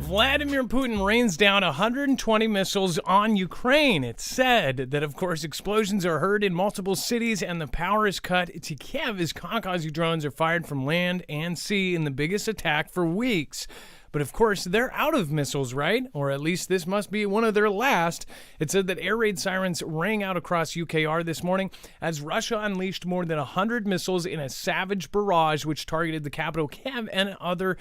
Vladimir Putin rains down 120 missiles on Ukraine. It's said that, of course, explosions are heard in multiple cities and the power is cut to Kiev as kamikaze drones are fired from land and sea in the biggest attack for weeks. But of course, they're out of missiles, right? Or at least this must be one of their last. It said that air raid sirens rang out across UKR this morning as Russia unleashed more than 100 missiles in a savage barrage which targeted the capital Kiev and other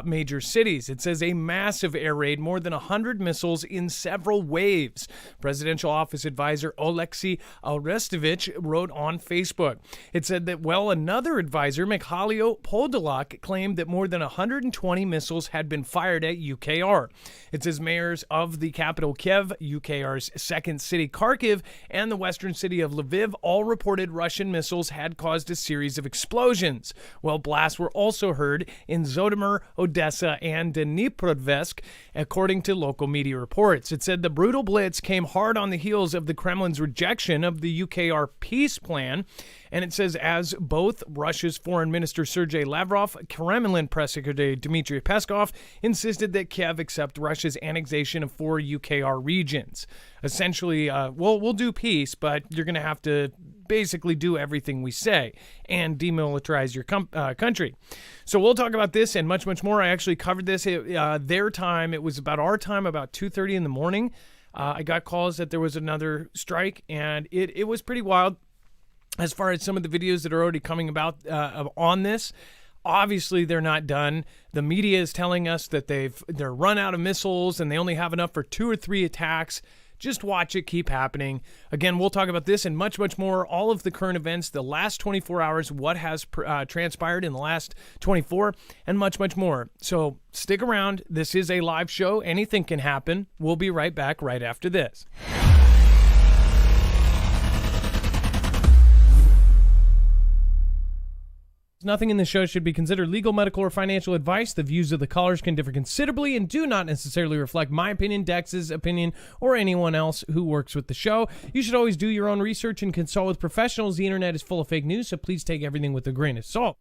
major cities. It says a massive air raid, more than 100 missiles in several waves. Presidential Office Advisor Oleksiy Arestovich wrote on Facebook. It said that, another advisor, Mikhailo Podolak, claimed that more than 120 missiles had been fired at UKR. It says mayors of the capital Kiev, UKR's second city Kharkiv, and the western city of Lviv all reported Russian missiles had caused a series of explosions. Blasts were also heard in Zhytomyr, Odessa, and Dnipropetrovsk, according to local media reports. It said the brutal blitz came hard on the heels of the Kremlin's rejection of the UKR peace plan. And it says, as both Russia's Foreign Minister Sergei Lavrov, Kremlin Press Secretary Dmitry Peskov insisted that Kiev accept Russia's annexation of 4 UKR regions. Essentially, we'll do peace, but you're going to have to basically do everything we say and demilitarize your country. So we'll talk about this and much, much more. I actually covered this at their time. It was about our time, about 2:30 in the morning. I got calls that there was another strike, and it was pretty wild. As far as some of the videos that are already coming about on this, obviously they're not done. The media is telling us that they're run out of missiles and they only have enough for 2 or 3 attacks. Just watch it keep happening. Again, we'll talk about this and much, much more. All of the current events, the last 24 hours, what has transpired in the last 24, and much, much more. So stick around. This is a live show. Anything can happen. We'll be right back right after this. Nothing in this show should be considered legal, medical, or financial advice. The views of the callers can differ considerably and do not necessarily reflect my opinion, Dex's opinion, or anyone else who works with the show. You should always do your own research and consult with professionals. The internet is full of fake news, so please take everything with a grain of salt.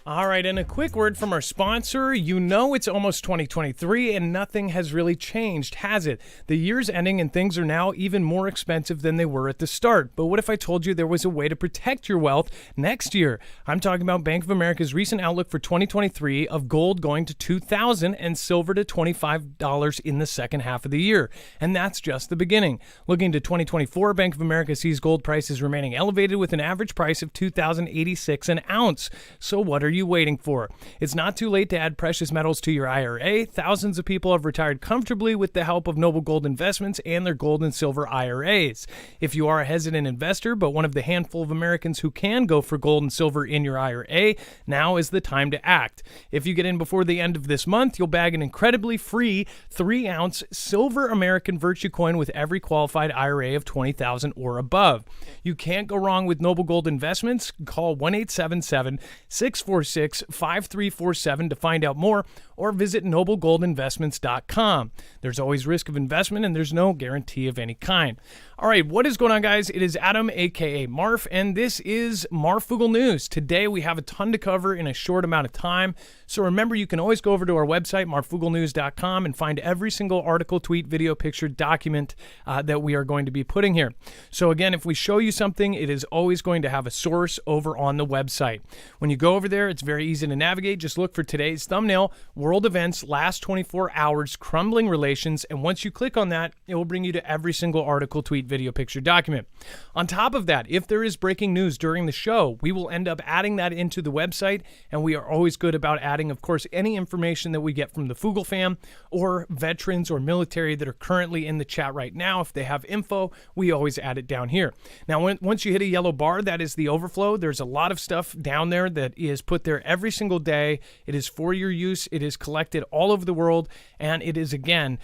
All right, and a quick word from our sponsor. You know it's almost 2023 and nothing has really changed, has it? The year's ending and things are now even more expensive than they were at the start. But what if I told you there was a way to protect your wealth next year? I'm talking about Bank of America's recent outlook for 2023 of gold going to $2,000 and silver to $25 in the second half of the year. And that's just the beginning. Looking to 2024, Bank of America sees gold prices remaining elevated with an average price of $2,086 an ounce. So what are you waiting for? It's not too late to add precious metals to your IRA. Thousands of people have retired comfortably with the help of Noble Gold Investments and their gold and silver IRAs. If you are a hesitant investor, but one of the handful of Americans who can go for gold and silver in your IRA, now is the time to act. If you get in before the end of this month, you'll bag an incredibly free 3-ounce silver American Virtue coin with every qualified IRA of $20,000 or above. You can't go wrong with Noble Gold Investments. Call 1-877-646-5347 to find out more, or visit noblegoldinvestments.com. There's always risk of investment and there's no guarantee of any kind. All right, what is going on, guys? It is Adam, aka Marf, and this is Marfoogle News. Today we have a ton to cover in a short amount of time. So remember, you can always go over to our website, marfooglenews.com, and find every single article, tweet, video, picture, document that we are going to be putting here. So again, if we show you something, it is always going to have a source over on the website. When you go over there, it's very easy to navigate. Just look for today's thumbnail, World Events, Last 24 Hours, Crumbling Relations, and once you click on that, it will bring you to every single article, tweet, video, picture, document. On top of that, if there is breaking news during the show, we will end up adding that into the website, and we are always good about adding, of course, any information that we get from the Foogle fam or veterans or military that are currently in the chat right now. If they have info, we always add it down here. Now, once you hit a yellow bar, that is the overflow. There's a lot of stuff down there that is put there every single day. It is for your use. It is collected all over the world, and it is, again,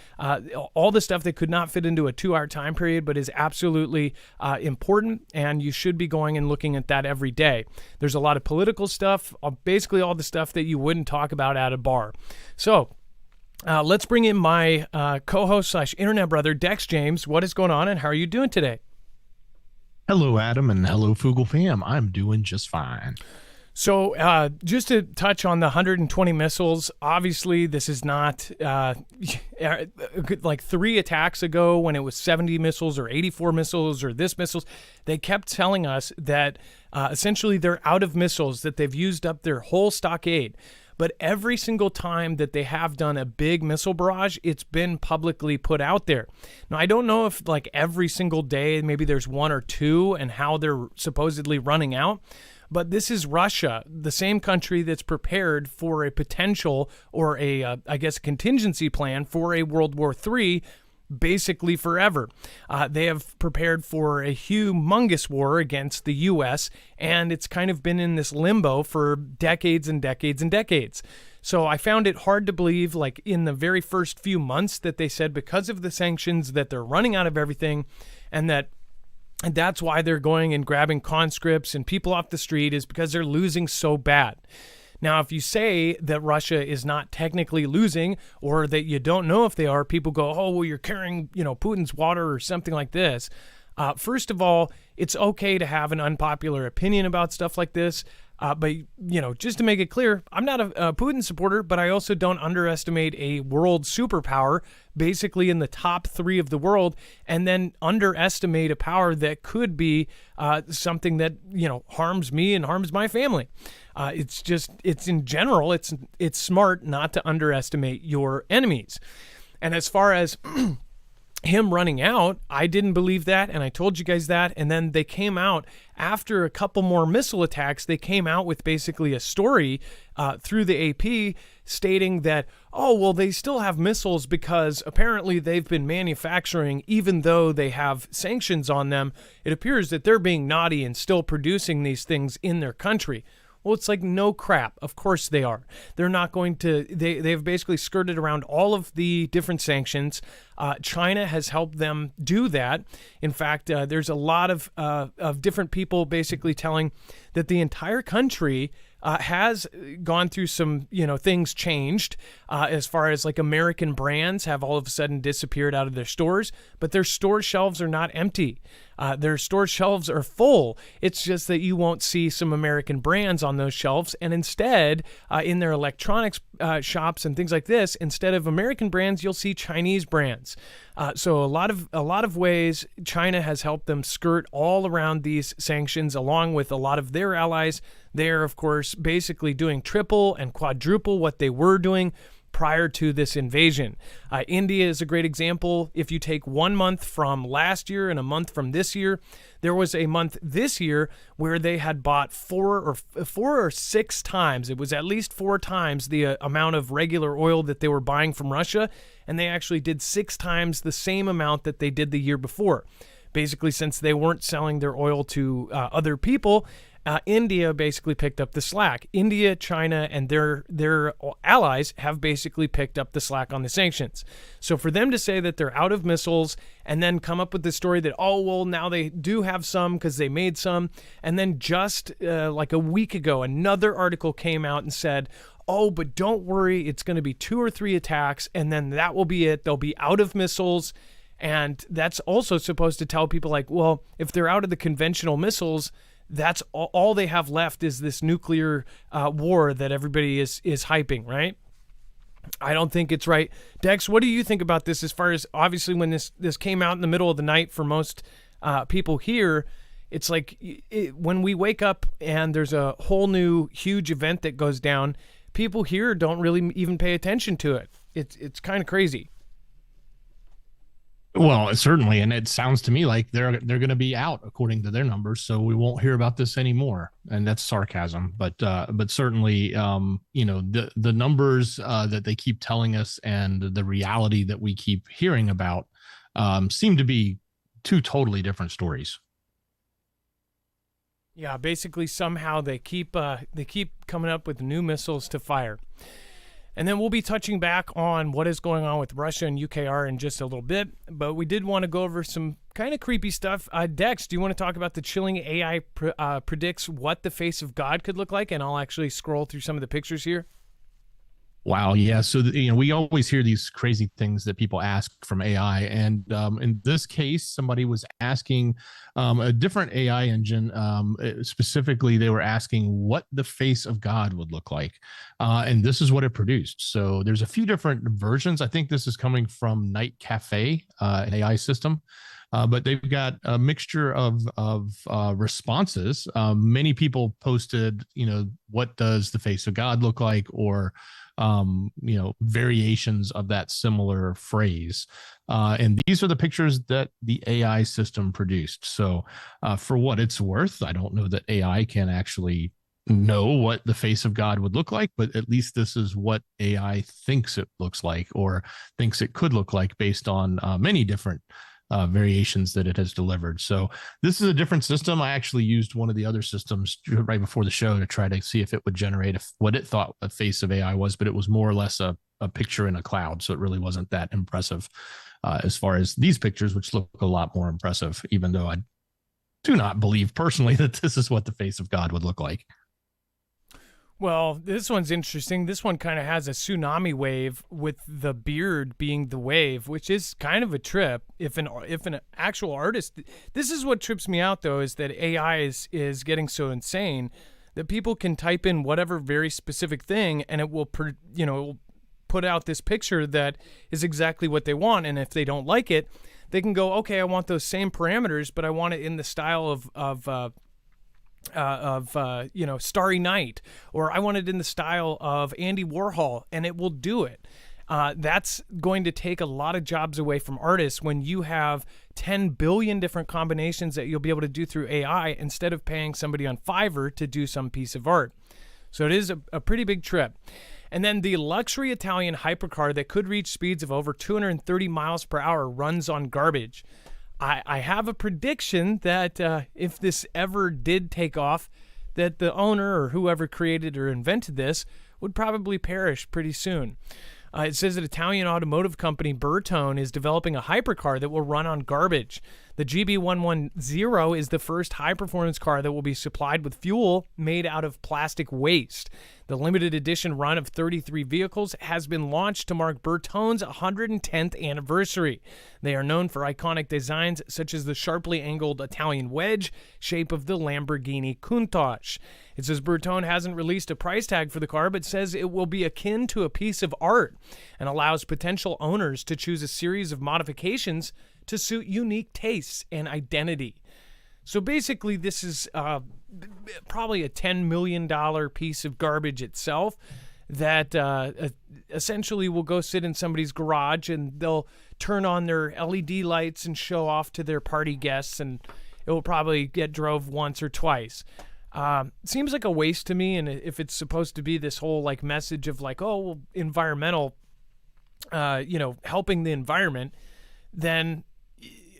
all the stuff that could not fit into a 2-hour time period, but is absolutely important, and you should be going and looking at that every day. There's a lot of political stuff, basically all the stuff that you wouldn't talk about at a bar. So let's bring in my co-host / internet brother, Dex James. What is going on, and how are you doing today? Hello, Adam, and hello, Foogle fam. I'm doing just fine. So, just to touch on the 120 missiles, obviously, this is not like 3 attacks ago when it was 70 missiles or 84 missiles or this missiles. They kept telling us that essentially they're out of missiles, that they've used up their whole stockade. But every single time that they have done a big missile barrage, it's been publicly put out there. Now, I don't know if like every single day, maybe there's 1 or 2 and how they're supposedly running out. But this is Russia, the same country that's prepared for a potential or I guess, a contingency plan for a World War III, basically forever. They have prepared for a humongous war against the U.S., and it's kind of been in this limbo for decades and decades and decades. So I found it hard to believe, like in the very first few months, that they said because of the sanctions that they're running out of everything, and that's why they're going and grabbing conscripts and people off the street, is because they're losing so bad. Now, if you say that Russia is not technically losing, or that you don't know if they are, people go, oh, well, you're carrying, Putin's water or something like this. First of all, it's okay to have an unpopular opinion about stuff like this. But, just to make it clear, I'm not a Putin supporter, but I also don't underestimate a world superpower, basically in the top 3 of the world, and then underestimate a power that could be something that, harms me and harms my family. It's in general, it's smart not to underestimate your enemies. And as far as him running out, I didn't believe that, and I told you guys that. And then they came out after a couple more missile attacks. They came out with basically a story through the AP stating that, oh, well, they still have missiles because apparently they've been manufacturing, even though they have sanctions on them. It appears that they're being naughty and still producing these things in their country. Well, it's like, no crap. Of course they are. They're not going to, they've basically skirted around all of the different sanctions. China has helped them do that. In fact, there's a lot of different people basically telling that the entire country has gone through some, things changed as far as like American brands have all of a sudden disappeared out of their stores, but their store shelves are not empty. Their store shelves are full. It's just that you won't see some American brands on those shelves. And instead, in their electronics shops and things like this, instead of American brands, you'll see Chinese brands. So a lot of ways China has helped them skirt all around these sanctions, along with a lot of their allies. They're, of course, basically doing triple and quadruple what they were doing prior to this invasion. India is a great example. If you take 1 month from last year and a month from this year, there was a month this year where they had bought 4 or 6 times. It was at least 4 times the amount of regular oil that they were buying from Russia, and they actually did 6 times the same amount that they did the year before. Basically, since they weren't selling their oil to other people, India basically picked up the slack. India, China, and their allies have basically picked up the slack on the sanctions. So for them to say that they're out of missiles and then come up with the story that, oh, well, now they do have some because they made some. And then just like a week ago, another article came out and said, oh, but don't worry, it's going to be 2 or 3 attacks, and then that will be it. They'll be out of missiles. And that's also supposed to tell people like, well, if they're out of the conventional missiles, that's all they have left is this nuclear war that everybody is hyping, right? I don't think it's right. Dex, what do you think about this as far as, obviously, when this came out in the middle of the night for most people here, it's like when we wake up and there's a whole new huge event that goes down, people here don't really even pay attention to it. It's kind of crazy. Well, certainly, and it sounds to me like they're going to be out according to their numbers, so we won't hear about this anymore. And that's sarcasm, but certainly, the numbers that they keep telling us and the reality that we keep hearing about seem to be 2 totally different stories. Yeah, basically, somehow they keep coming up with new missiles to fire. And then we'll be touching back on what is going on with Russia and UKR in just a little bit. But we did want to go over some kind of creepy stuff. Dex, do you want to talk about the chilling AI predicts what the face of God could look like? And I'll actually scroll through some of the pictures here. Wow. Yeah. So, we always hear these crazy things that people ask from AI. And in this case, somebody was asking a different AI engine. Specifically, they were asking what the face of God would look like. And this is what it produced. So, there's a few different versions. I think this is coming from Night Cafe, an AI system. But they've got a mixture of responses. Many people posted, what does the face of God look like, or variations of that similar phrase. And these are the pictures that the AI system produced. So, for what it's worth, I don't know that AI can actually know what the face of God would look like, but at least this is what AI thinks it looks like, or thinks it could look like, based on many different variations that it has delivered. So this is a different system. I actually used one of the other systems right before the show to try to see if it would generate what it thought a face of AI was, but it was more or less a picture in a cloud. So it really wasn't that impressive as far as these pictures, which look a lot more impressive, even though I do not believe personally that this is what the face of God would look like. Well, this one's interesting. This one kind of has a tsunami wave, with the beard being the wave, which is kind of a trip. If an actual artist, this is what trips me out though, is that AI is getting so insane that people can type in whatever very specific thing, and it will it will put out this picture that is exactly what they want. And if they don't like it, they can go, okay, I want those same parameters, but I want it in the style of Starry Night, or I want it in the style of Andy Warhol, and it will do it. That's going to take a lot of jobs away from artists when you have 10 billion different combinations that you'll be able to do through AI, instead of paying somebody on Fiverr to do some piece of art. So it is a pretty big trip. And then the luxury Italian hypercar that could reach speeds of over 230 miles per hour runs on garbage. I have a prediction that if this ever did take off, that the owner or whoever created or invented this would probably perish pretty soon. It says that Italian automotive company Bertone is developing a hypercar that will run on garbage. The GB110 is the first high-performance car that will be supplied with fuel made out of plastic waste. The limited edition run of 33 vehicles has been launched to mark Bertone's 110th anniversary. They are known for iconic designs such as the sharply angled Italian wedge, shape of the Lamborghini Countach. It says Bertone hasn't released a price tag for the car, but says it will be akin to a piece of art, and allows potential owners to choose a series of modifications to suit unique tastes and identity. So basically, this is probably a $10 million piece of garbage itself that essentially will go sit in somebody's garage, and they'll turn on their LED lights and show off to their party guests, and it will probably get drove once or twice. Seems like a waste to me. And if it's supposed to be this whole message of environmental, helping the environment, then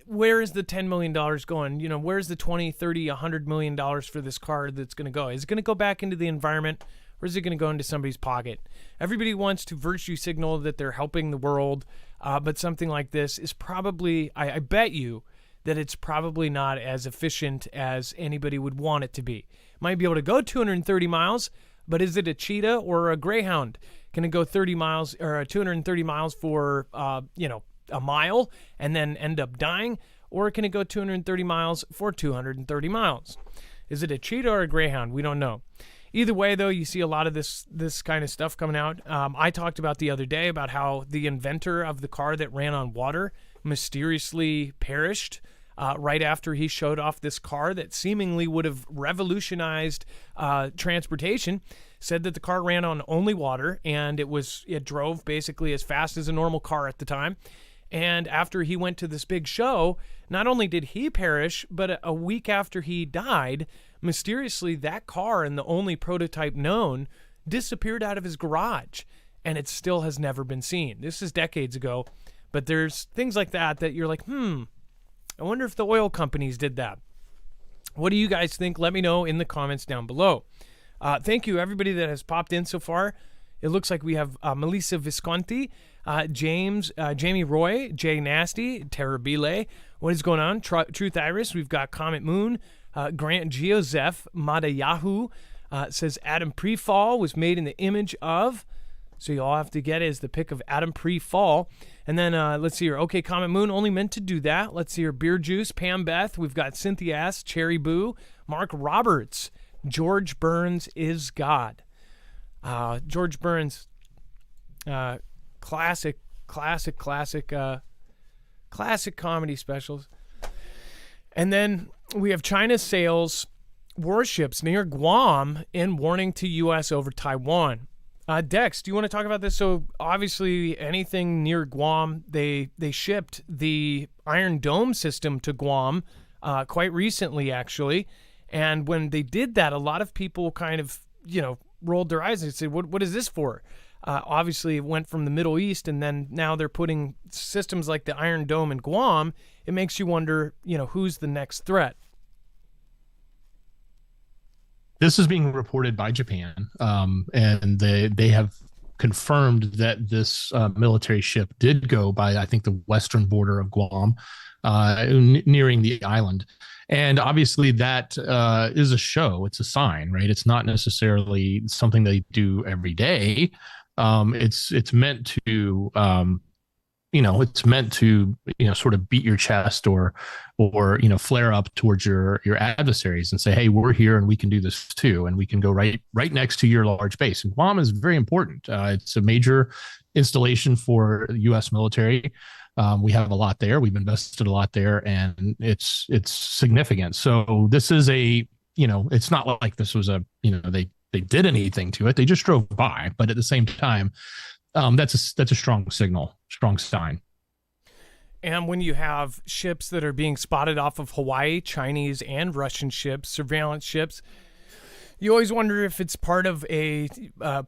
where is the $10 million going? Where's the 20, 30, $100 million for this car that's going to go? Is it going to go back into the environment, or is it going to go into somebody's pocket? Everybody wants to virtue signal that they're helping the world, but something like this is probably, I bet you, that it's probably not as efficient as anybody would want it to be. Might be able to go 230 miles, but is it a cheetah or a greyhound? Can it go 30 miles or 230 miles for, a mile and then end up dying? Or can it go 230 miles for 230 miles? Is it a cheetah or a greyhound? We don't know. Either way, though, you see a lot of this kind of stuff coming out. I talked about the other day about how the inventor of the car that ran on water mysteriously perished right after he showed off this car that seemingly would have revolutionized transportation. Said that the car ran on only water, and it drove basically as fast as a normal car at the time. And after he went to this big show, not only did he perish, but a week after he died, mysteriously that car, and the only prototype known, disappeared out of his garage, and it still has never been seen. This is decades ago, but there's things like that you're like, I wonder if the oil companies did that. What do you guys think? Let me know in the comments down below. Thank you, everybody that has popped in so far. It looks like we have Melissa Visconti, James, Jamie Roy, Jay Nasty, Terrabile. What is going on? Truth Iris. We've got Comet Moon, Grant Geozeph, Madayahu. Says Adam Prefall was made in the image of. So you'll all have to get is the pick of Adam pre-fall. And then let's see here. Okay, Comet Moon only meant to do that. Let's see here. Beer Juice, Pam Beth. We've got Cynthia S., Cherry Boo, Mark Roberts. George Burns is God. George Burns, classic comedy specials. And then we have China sails warships near Guam in warning to U.S. over Taiwan. Dex, do you want to talk about this? So obviously anything near Guam, they shipped the Iron Dome system to Guam quite recently, actually. And when they did that, a lot of people kind of, rolled their eyes and said, what is this for? Obviously, it went from the Middle East, and then now they're putting systems like the Iron Dome in Guam. It makes you wonder, who's the next threat? This is being reported by Japan, and they have confirmed that this military ship did go by, I think, the western border of Guam, nearing the island. And obviously that is a show. It's a sign, right? It's not necessarily something they do every day. It's meant to, sort of beat your chest or flare up towards your adversaries and say, hey, we're here and we can do this too. And we can go right next to your large base. And Guam is very important. It's a major installation for the U.S. military. We have a lot there. We've invested a lot there, and it's significant. So this is it's not like this was they did anything to it. They just drove by. But at the same time, that's a strong signal, strong sign. And when you have ships that are being spotted off of Hawaii, Chinese and Russian ships, surveillance ships, you always wonder if it's part of a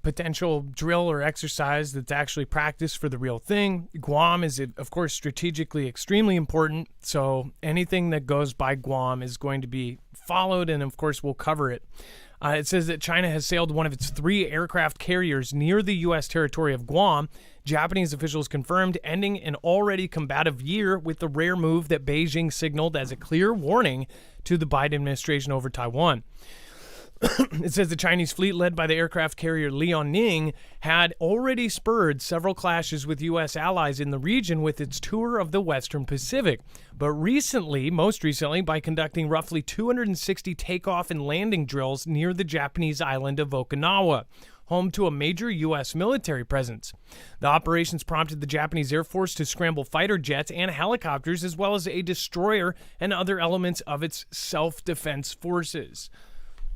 potential drill or exercise that's actually practiced for the real thing. Guam is, of course, strategically extremely important, so anything that goes by Guam is going to be followed, and of course, we'll cover it. It says that China has sailed one of its 3 aircraft carriers near the U.S. territory of Guam. Japanese officials confirmed, ending an already combative year with the rare move that Beijing signaled as a clear warning to the Biden administration over Taiwan. It says the Chinese fleet, led by the aircraft carrier Liaoning, had already spurred several clashes with U.S. allies in the region with its tour of the Western Pacific. But most recently, by conducting roughly 260 takeoff and landing drills near the Japanese island of Okinawa, home to a major U.S. military presence. The operations prompted the Japanese Air Force to scramble fighter jets and helicopters, as well as a destroyer and other elements of its self-defense forces.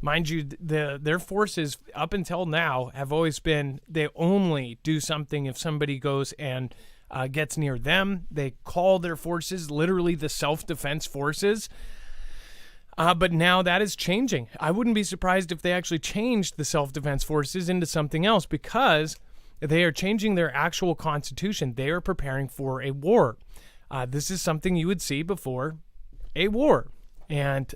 Mind you, their forces up until now have always been, they only do something if somebody goes and gets near them. They call their forces literally the self-defense forces. But now that is changing. I wouldn't be surprised if they actually changed the self-defense forces into something else, because they are changing their actual constitution. They are preparing for a war. This is something you would see before a war. And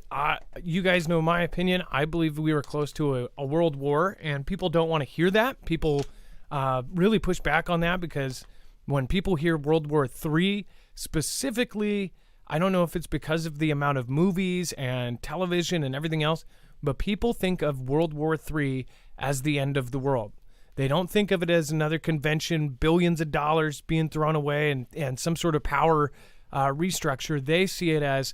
you guys know my opinion. I believe we were close to a world war, and people don't want to hear that. People really push back on that, because when people hear World War III specifically, I don't know if it's because of the amount of movies and television and everything else, but people think of World War III as the end of the world. They don't think of it as another convention, billions of dollars being thrown away, and some sort of power restructure. They see it as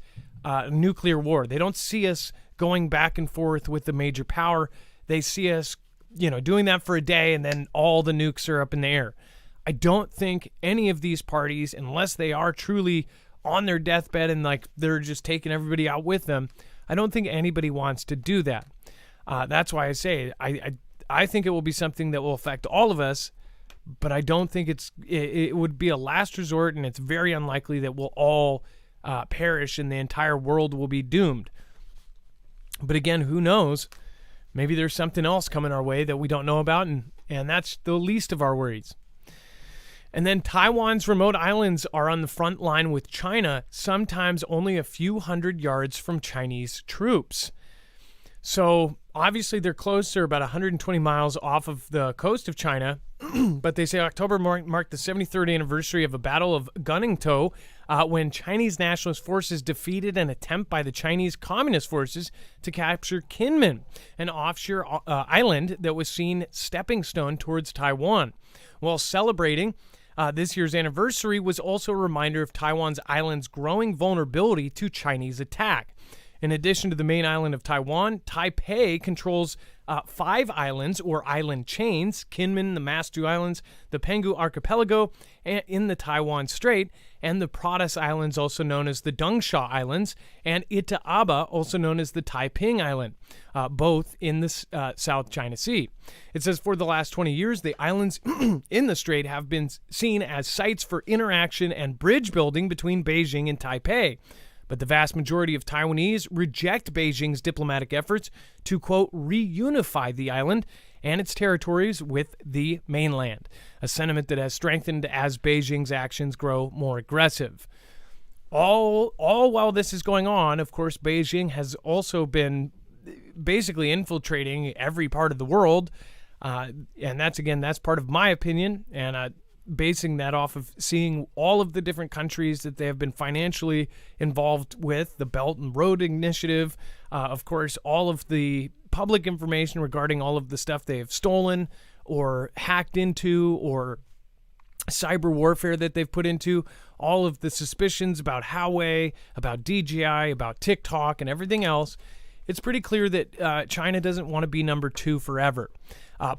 nuclear war. They don't see us going back and forth with the major power. They see us, doing that for a day, and then all the nukes are up in the air. I don't think any of these parties, unless they are truly on their deathbed and like they're just taking everybody out with them, I don't think anybody wants to do that. That's why I say I think it will be something that will affect all of us, but I don't think it would be a last resort, and it's very unlikely that we'll all perish and the entire world will be doomed. But again, who knows? Maybe there's something else coming our way that we don't know about, and that's the least of our worries. And then Taiwan's remote islands are on the front line with China, sometimes only a few hundred yards from Chinese troops. So obviously they're close. They're about 120 miles off of the coast of China. But they say October marked the 73rd anniversary of a battle of Guningtou when Chinese nationalist forces defeated an attempt by the Chinese Communist forces to capture Kinmen, an offshore island that was seen stepping stone towards Taiwan. While celebrating this year's anniversary was also a reminder of Taiwan's island's growing vulnerability to Chinese attack. In addition to the main island of Taiwan, Taipei controls 5 islands or island chains: Kinmen, the Mastu Islands, the Penghu Archipelago in the Taiwan Strait, and the Pratas Islands, also known as the Dongsha Islands, and Itaaba, also known as the Taiping Island, both in the South China Sea. It says for the last 20 years, the islands in the strait have been seen as sites for interaction and bridge building between Beijing and Taipei. But the vast majority of Taiwanese reject Beijing's diplomatic efforts to, quote, reunify the island and its territories with the mainland, a sentiment that has strengthened as Beijing's actions grow more aggressive. All while this is going on, of course, Beijing has also been basically infiltrating every part of the world, and that's part of my opinion, and basing that off of seeing all of the different countries that they have been financially involved with, the Belt and Road Initiative, of course, all of the public information regarding all of the stuff they have stolen or hacked into or cyber warfare that they've put into, all of the suspicions about Huawei, about DJI, about TikTok, and everything else. It's pretty clear that China doesn't want to be number 2 forever.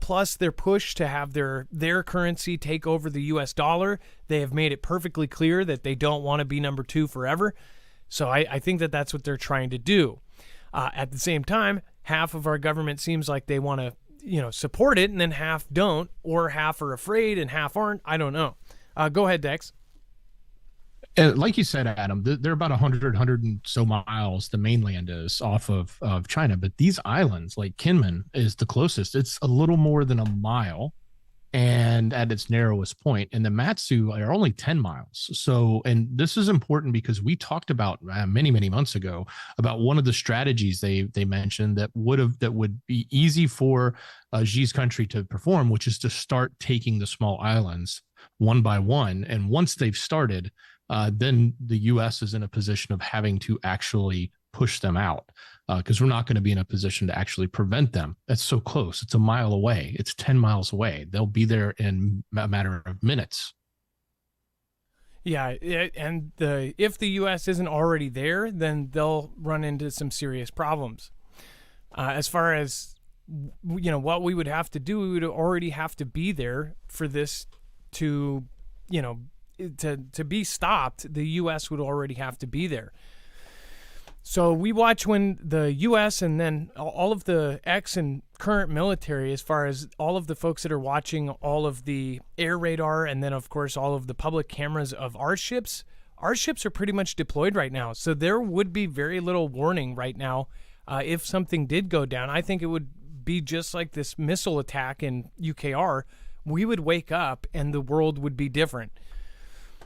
Plus, their push to have their currency take over the U.S. dollar, they have made it perfectly clear that they don't want to be number 2 forever. So I think that that's what they're trying to do. At the same time, half of our government seems like they want to, support it, and then half don't, or half are afraid and half aren't. I don't know. Go ahead, Dex. Like you said, Adam, they're about 100 and so miles, the mainland is, off of China. But these islands, like Kinmen, is the closest. It's a little more than a mile, and at its narrowest point. And the Matsu are only 10 miles. So, and this is important because we talked about many months ago about one of the strategies they mentioned that would be easy for Xi's country to perform, which is to start taking the small islands one by one. And once they've started, then the U.S. is in a position of having to actually push them out, because we're not going to be in a position to actually prevent them. That's so close. It's a mile away. It's 10 miles away. They'll be there in a matter of minutes. Yeah, and if the U.S. isn't already there, then they'll run into some serious problems. As far as, what we would have to do, we would already have to be there for this to, to be stopped. The U.S. would already have to be there. So we watch when the U.S. and then all of the ex and current military, as far as all of the folks that are watching all of the air radar, and then, of course, all of the public cameras of our ships are pretty much deployed right now. So there would be very little warning right now if something did go down. I think it would be just like this missile attack in UKR. We would wake up and the world would be different.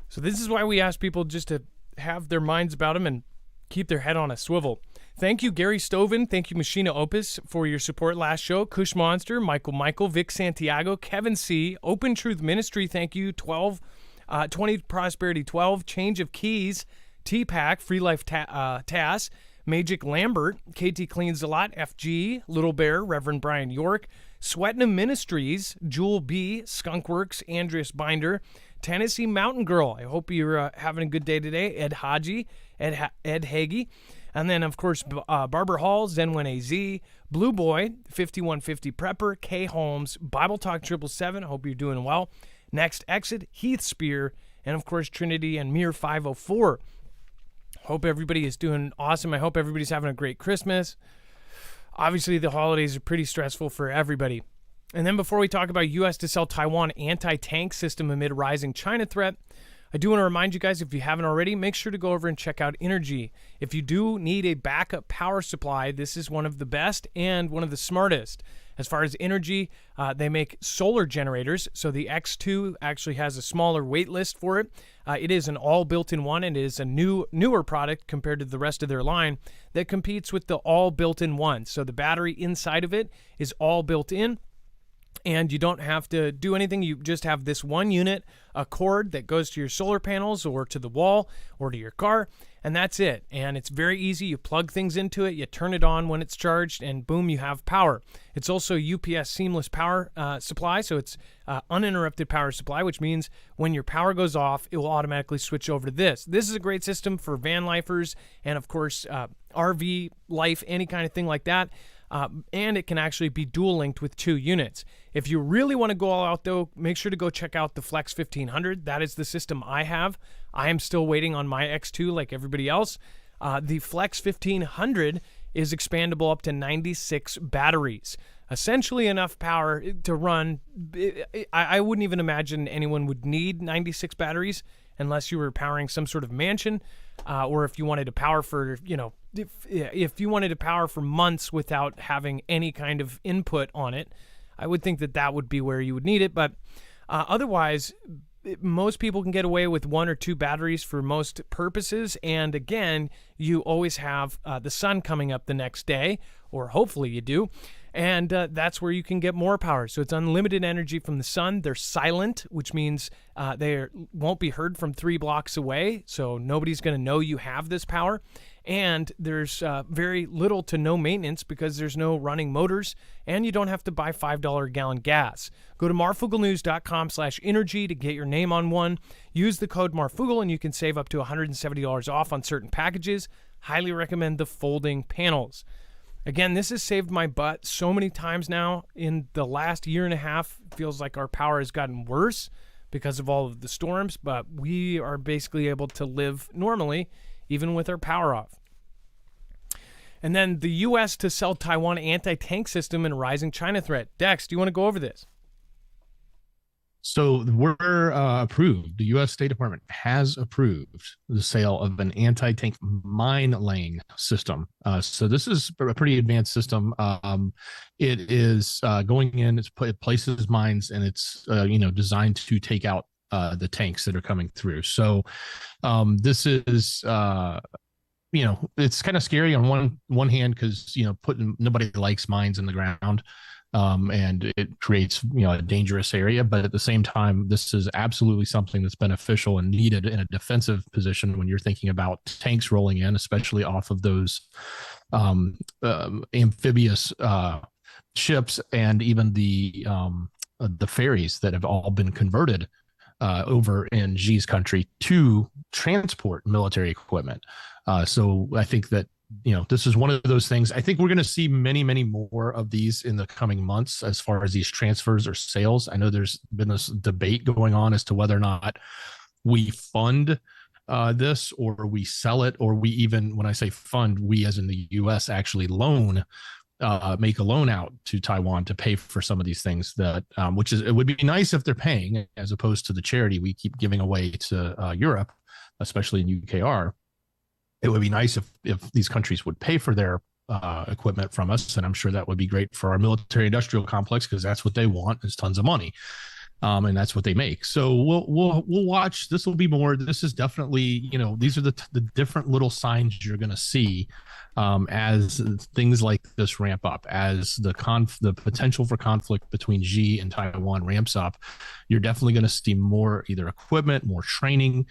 So this is why we ask people just to have their minds about them and keep their head on a swivel. Thank you, Gary Stoven. Thank you, Machina Opus, for your support last show. Kush Monster, Michael, Vic Santiago, Kevin C., Open Truth Ministry, thank you, 20 Prosperity 12, Change of Keys, T-Pack, Free Life Tass, Magic Lambert, KT Cleans a Lot, FG, Little Bear, Reverend Brian York, Sweatnam Ministries, Jewel B., Skunkworks, Andreas Binder, Tennessee Mountain Girl. I hope you're having a good day today. Ed Haji, Ed Hagee. And then, of course, Barbara Hall, Zen1AZ, Blue Boy, 5150 Prepper, K Holmes, Bible Talk 777. Hope you're doing well. Next Exit, Heath Spear, and, of course, Trinity and Mir 504. Hope everybody is doing awesome. I hope everybody's having a great Christmas. Obviously, the holidays are pretty stressful for everybody. And then before we talk about U.S. to sell Taiwan anti-tank system amid rising China threat, I do want to remind you guys, if you haven't already, make sure to go over and check out Energy. If you do need a backup power supply, this is one of the best and one of the smartest. As far as Energy, they make solar generators. So the X2 actually has a smaller wait list for it. It is an all built-in one, and it is a newer product compared to the rest of their line that competes with the all built-in one. So the battery inside of it is all built in, and you don't have to do anything. You just have this one unit, a cord that goes to your solar panels or to the wall or to your car, and that's it. And it's very easy. You plug things into it, you turn it on when it's charged, and boom, you have power. It's also UPS seamless power supply, so it's uninterrupted power supply, which means when your power goes off, it will automatically switch over to this. This is a great system for van lifers and, of course, RV life, any kind of thing like that. And it can actually be dual linked with 2 units. If you really want to go all out, though, make sure to go check out the Flex 1500. That is the system I have. I am still waiting on my X2 like everybody else. The Flex 1500 is expandable up to 96 batteries. Essentially enough power to run. I wouldn't even imagine anyone would need 96 batteries unless you were powering some sort of mansion, or if you wanted to power for, if you wanted to power for months without having any kind of input on it. I would think that would be where you would need it. But otherwise, most people can get away with 1 or 2 batteries for most purposes. And again, you always have the sun coming up the next day, or hopefully you do. And that's where you can get more power. So it's unlimited energy from the sun. They're silent, which means they won't be heard from 3 blocks away. So nobody's going to know you have this power. And there's very little to no maintenance because there's no running motors, and you don't have to buy $5 a gallon gas. Go to marfugglenews.com/energy to get your name on one. Use the code Marfoogle, and you can save up to $170 off on certain packages. Highly recommend the folding panels. Again, this has saved my butt so many times now. In the last year and a half, it feels like our power has gotten worse because of all of the storms, but we are basically able to live normally even with our power off. And then the U.S. to sell Taiwan anti-tank system and rising China threat. Dex, do you want to go over this? So we're approved. The U.S. State Department has approved the sale of an anti-tank mine laying system. So this is a pretty advanced system. It is going in. It places mines, and it's designed to take out the tanks that are coming through. So this is it's kind of scary on one hand because nobody likes mines in the ground. And it creates, a dangerous area. But at the same time, this is absolutely something that's beneficial and needed in a defensive position when you're thinking about tanks rolling in, especially off of those amphibious ships, and even the ferries that have all been converted over in Xi's country to transport military equipment. So I think that this is one of those things. I think we're going to see many, many more of these in the coming months as far as these transfers or sales. I know there's been this debate going on as to whether or not we fund this or we sell it, or we even, when I say fund, we as in the U.S. actually make a loan out to Taiwan to pay for some of these things that, it would be nice if they're paying, as opposed to the charity we keep giving away to Europe, especially in UKR. It would be nice if these countries would pay for their equipment from us, and I'm sure that would be great for our military industrial complex, because that's what they want, is tons of money, and that's what they make. So we'll watch. This will be more. This is definitely, these are the different little signs you're going to see as things like this ramp up, as the potential for conflict between Xi and Taiwan ramps up. You're definitely going to see more either equipment, more training,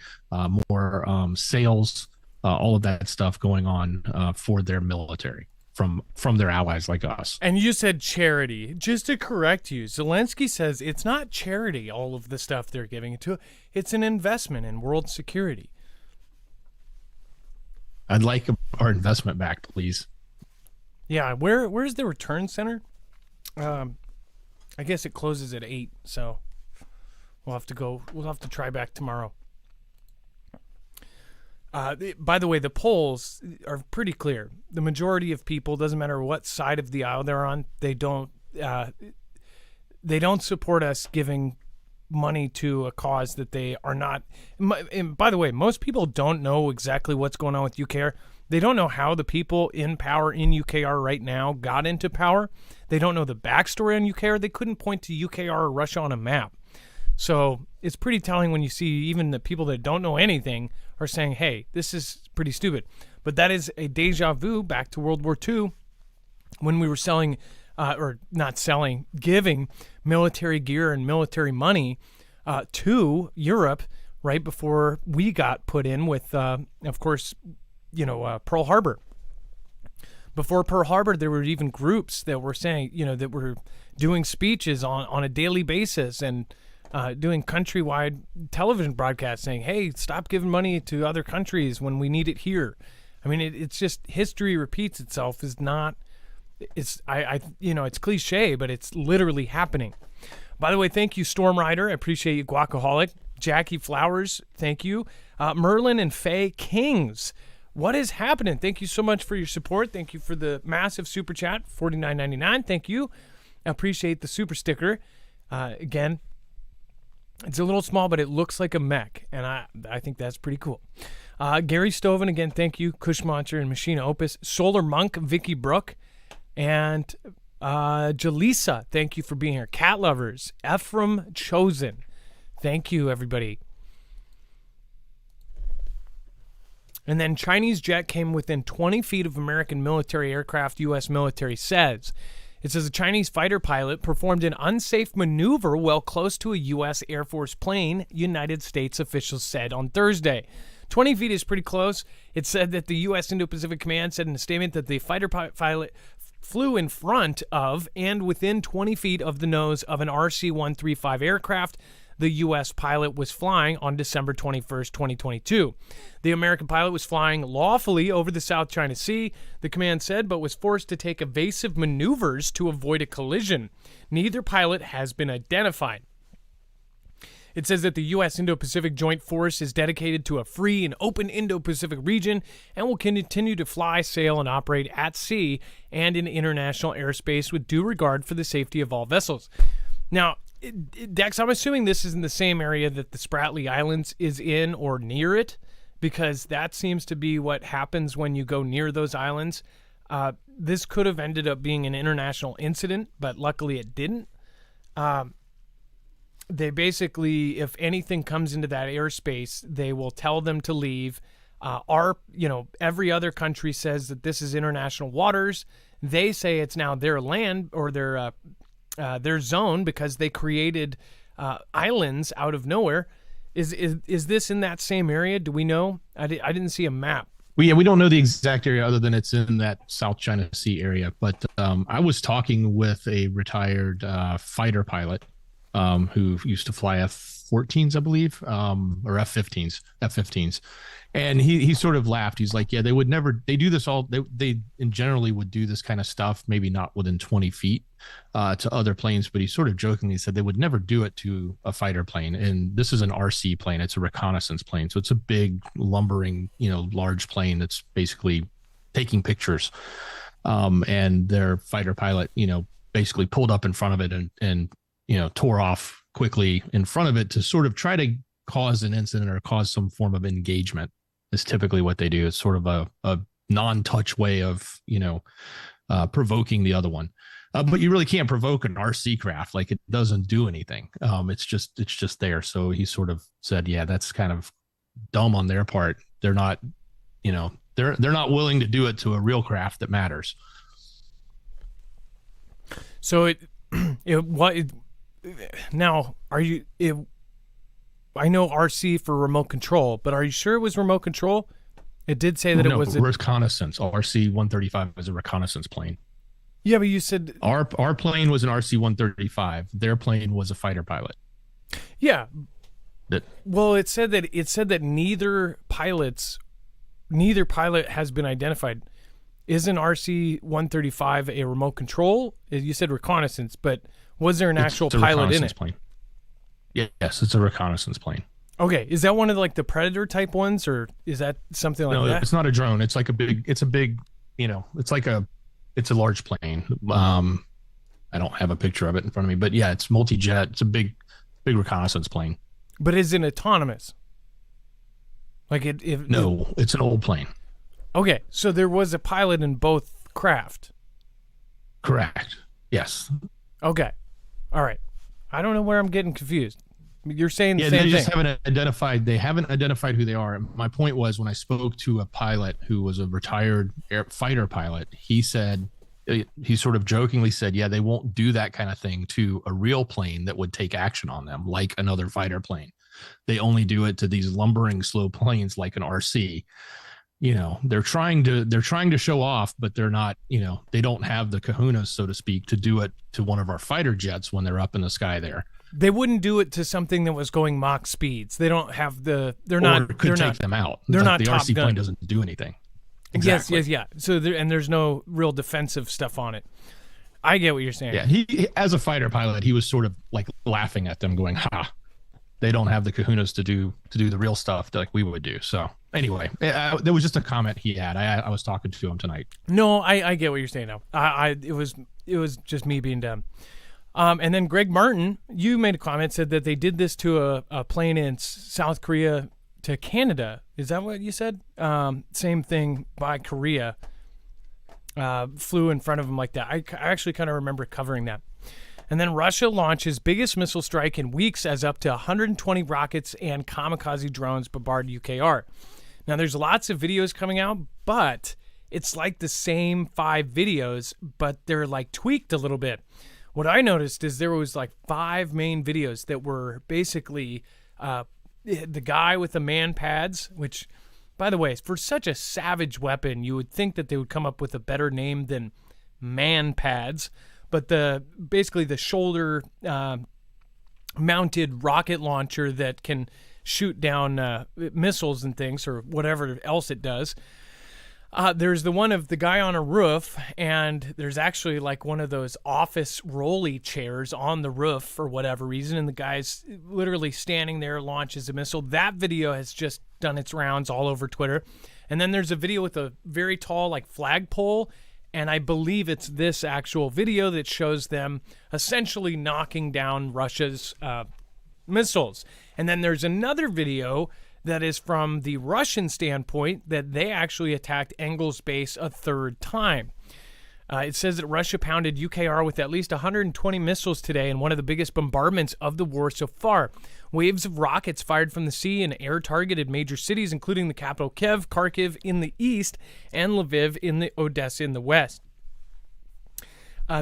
more sales. All of that stuff going on for their military from their allies like us. And you said charity. Just to correct you, Zelensky says it's not charity, all of the stuff they're giving it to. It's an investment in world security. I'd like our investment back, please. Yeah, where's the return center? I guess it closes at 8, so we'll have to try back tomorrow. By the way, the polls are pretty clear. The majority of people, doesn't matter what side of the aisle they're on, they don't support us giving money to a cause that they are not. And by the way, most people don't know exactly what's going on with UKR. They don't know how the people in power in UKR right now got into power. They don't know the backstory on UKR. They couldn't point to UKR or Russia on a map. So it's pretty telling when you see even the people that don't know anything are saying, hey, this is pretty stupid. But that is a deja vu back to World War II when we were selling, or not selling, giving military gear and military money to Europe right before we got put in with, of course, Pearl Harbor. Before Pearl Harbor, there were even groups that were saying, that were doing speeches on a daily basis and doing countrywide television broadcasts saying, hey, stop giving money to other countries when we need it here. I mean, it's just history repeats itself. It's cliche, but it's literally happening. By the way, thank you, Storm Rider. I appreciate you, Guacaholic. Jackie Flowers, thank you. Merlin and Faye Kings. What is happening? Thank you so much for your support. Thank you for the massive super chat, $49.99. Thank you. I appreciate the super sticker. Again, it's a little small, but it looks like a mech, and I think that's pretty cool. Gary Stoven, again, thank you. Cushmonster and Machina Opus. Solar Monk, Vicky Brook, and Jalisa, thank you for being here. Cat Lovers, Ephraim Chosen. Thank you, everybody. And then Chinese jet came within 20 feet of American military aircraft, U.S. military says. It says a Chinese fighter pilot performed an unsafe maneuver while close to a U.S. Air Force plane, United States officials said on Thursday. 20 feet is pretty close. It said that the U.S. Indo-Pacific Command said in a statement that the fighter pilot flew in front of and within 20 feet of the nose of an RC-135 aircraft the U.S. pilot was flying on December 21st, 2022. The American pilot was flying lawfully over the South China Sea, the command said, but was forced to take evasive maneuvers to avoid a collision. Neither pilot has been identified. It says that the U.S. Indo-Pacific Joint Force is dedicated to a free and open Indo-Pacific region and will continue to fly, sail, and operate at sea and in international airspace with due regard for the safety of all vessels. Now, Dex, I'm assuming this is in the same area that the Spratly Islands is in or near it, because that seems to be what happens when you go near those islands. This could have ended up being an international incident, but luckily it didn't. They basically, if anything comes into that airspace, they will tell them to leave. Every other country says that this is international waters. They say it's now their land or their zone because they created islands out of nowhere. Is this in that same area? Do we know? I didn't see a map. We don't know the exact area other than it's in that South China Sea area. But I was talking with a retired fighter pilot who used to fly F-14s, I believe, or F-15s. And he sort of laughed. He's like, yeah, they would never, they do this all, they generally would do this kind of stuff, maybe not within 20 feet to other planes, but he sort of jokingly said they would never do it to a fighter plane. And this is an RC plane. It's a reconnaissance plane. So it's a big lumbering, large plane that's basically taking pictures. And their fighter pilot, basically pulled up in front of it and tore off quickly in front of it to sort of try to cause an incident or cause some form of engagement. Is typically what they do. It's sort of a non-touch way of, provoking the other one. But you really can't provoke an RC craft. Like, it doesn't do anything. It's just there. So he sort of said, yeah, that's kind of dumb on their part. They're not, they're not willing to do it to a real craft that matters. So now are you, I know RC for remote control, but are you sure it was remote control? It did say that it was reconnaissance. RC-135 is a reconnaissance plane. Yeah, but you said our plane was an RC-135. Their plane was a fighter pilot. Yeah. It said that neither pilot has been identified. Is an RC-135 a remote control? You said reconnaissance, but was there an actual pilot in it? Plane. Yes, it's a reconnaissance plane. Okay, is that one of the Predator type ones, or is that something like that? No, it's not a drone. It's like it's a large plane. I don't have a picture of it in front of me, but yeah, it's multi-jet. It's a big big reconnaissance plane. But is it autonomous? Like it? No, it's an old plane. Okay, so there was a pilot in both craft. Correct. Yes. Okay. All right. I don't know where I'm getting confused. You're saying the same they thing. just haven't identified. They haven't identified who they are. My point was, when I spoke to a pilot who was a retired fighter pilot, he said, he sort of jokingly said, "Yeah, they won't do that kind of thing to a real plane that would take action on them, like another fighter plane. They only do it to these lumbering slow planes like an RC." They're trying to show off, but they're not, they don't have the kahunas, so to speak, to do it to one of our fighter jets when they're up in the sky there. They wouldn't do it to something that was going Mach speeds. They don't have they're or not, could they're take not, them out. They're like not the Top RC Gun. plane doesn't do anything. Exactly. Yes, yeah. So there's no real defensive stuff on it. I get what you're saying. Yeah, he as a fighter pilot, he was sort of like laughing at them, going, "Ha, they don't have the kahunas to do the real stuff like we would do." So anyway, there was just a comment he had. I was talking to him tonight. No, I get what you're saying now. It was just me being dumb. And then Greg Martin, you made a comment, said that they did this to a plane in South Korea to Canada. Is that what you said? Same thing by Korea. Flew in front of them like that. I actually kind of remember covering that. And then Russia launches biggest missile strike in weeks as up to 120 rockets and kamikaze drones bombard UKR. Now, there's lots of videos coming out, but it's like the same 5 videos, but they're like tweaked a little bit. What I noticed is there was like 5 main videos that were basically the guy with the man pads, which, by the way, for such a savage weapon, you would think that they would come up with a better name than man pads. But basically the shoulder mounted rocket launcher that can shoot down missiles and things, or whatever else it does. There's the one of the guy on a roof, and there's actually like one of those office rolly chairs on the roof for whatever reason, and the guy's literally standing there, launches a missile. That video has just done its rounds all over Twitter. And then there's a video with a very tall like flagpole, and I believe it's this actual video that shows them essentially knocking down Russia's missiles. And then there's another video that is from the Russian standpoint that they actually attacked Engels base a 3rd time. It says that Russia pounded UKR with at least 120 missiles today in one of the biggest bombardments of the war so far. Waves of rockets fired from the sea and air targeted major cities, including the capital Kiev, Kharkiv in the east, and Lviv in the Odessa in the west.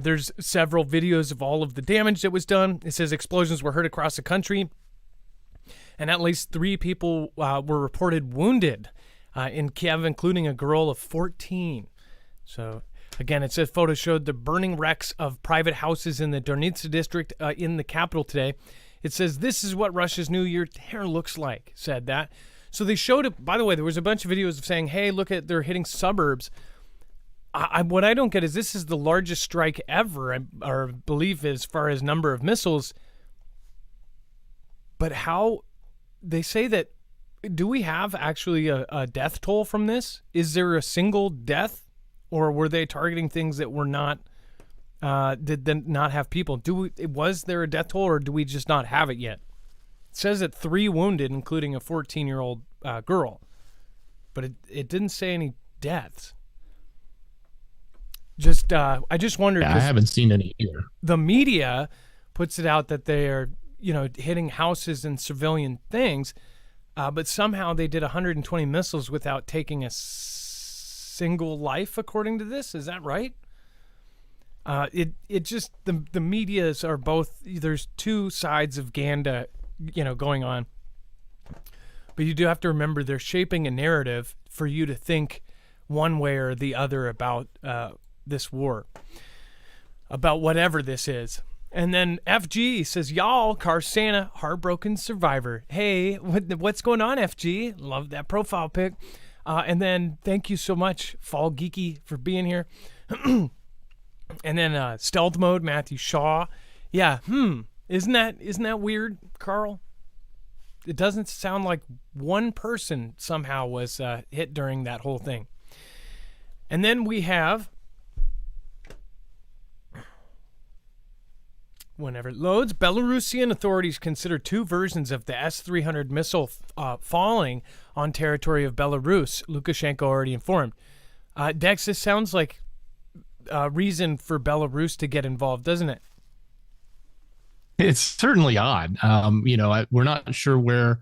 There's several videos of all of the damage that was done. It says explosions were heard across the country, and at least 3 people were reported wounded in Kiev, including a girl of 14. So, again, it says photos showed the burning wrecks of private houses in the Donetsk district in the capital today. It says, "This is what Russia's New Year terror looks like," said that. So they showed it. By the way, there was a bunch of videos of saying, hey, look at, they're hitting suburbs. What I don't get is this is the largest strike ever, or believe as far as number of missiles. But how, they say that, do we have actually a death toll from this? Is there a single death? Or were they targeting things that were not, did not have people? Was there a death toll, or do we just not have it yet? It says that 3 wounded, including a 14-year-old girl. But it didn't say any deaths. I just wondered. Yeah, I haven't seen any either. The media puts it out that they are, hitting houses and civilian things, but somehow they did 120 missiles without taking a single life, according to this. Is that right? It just, the medias are both, there's 2 sides of Ganda, going on. But you do have to remember they're shaping a narrative for you to think one way or the other about this war, about whatever this is. And then FG says, y'all, Car Santa, heartbroken survivor. Hey, what's going on, FG? Love that profile pic. And then thank you so much, Fall Geeky, for being here. And then Stealth Mode, Matthew Shaw. Yeah, isn't that weird, Carl? It doesn't sound like one person somehow was hit during that whole thing. And then we have whenever it loads. Belarusian authorities consider two versions of the S-300 missile falling on territory of Belarus, Lukashenko already informed. Dex, this sounds like a reason for Belarus to get involved, doesn't it? It's certainly odd. We're not sure where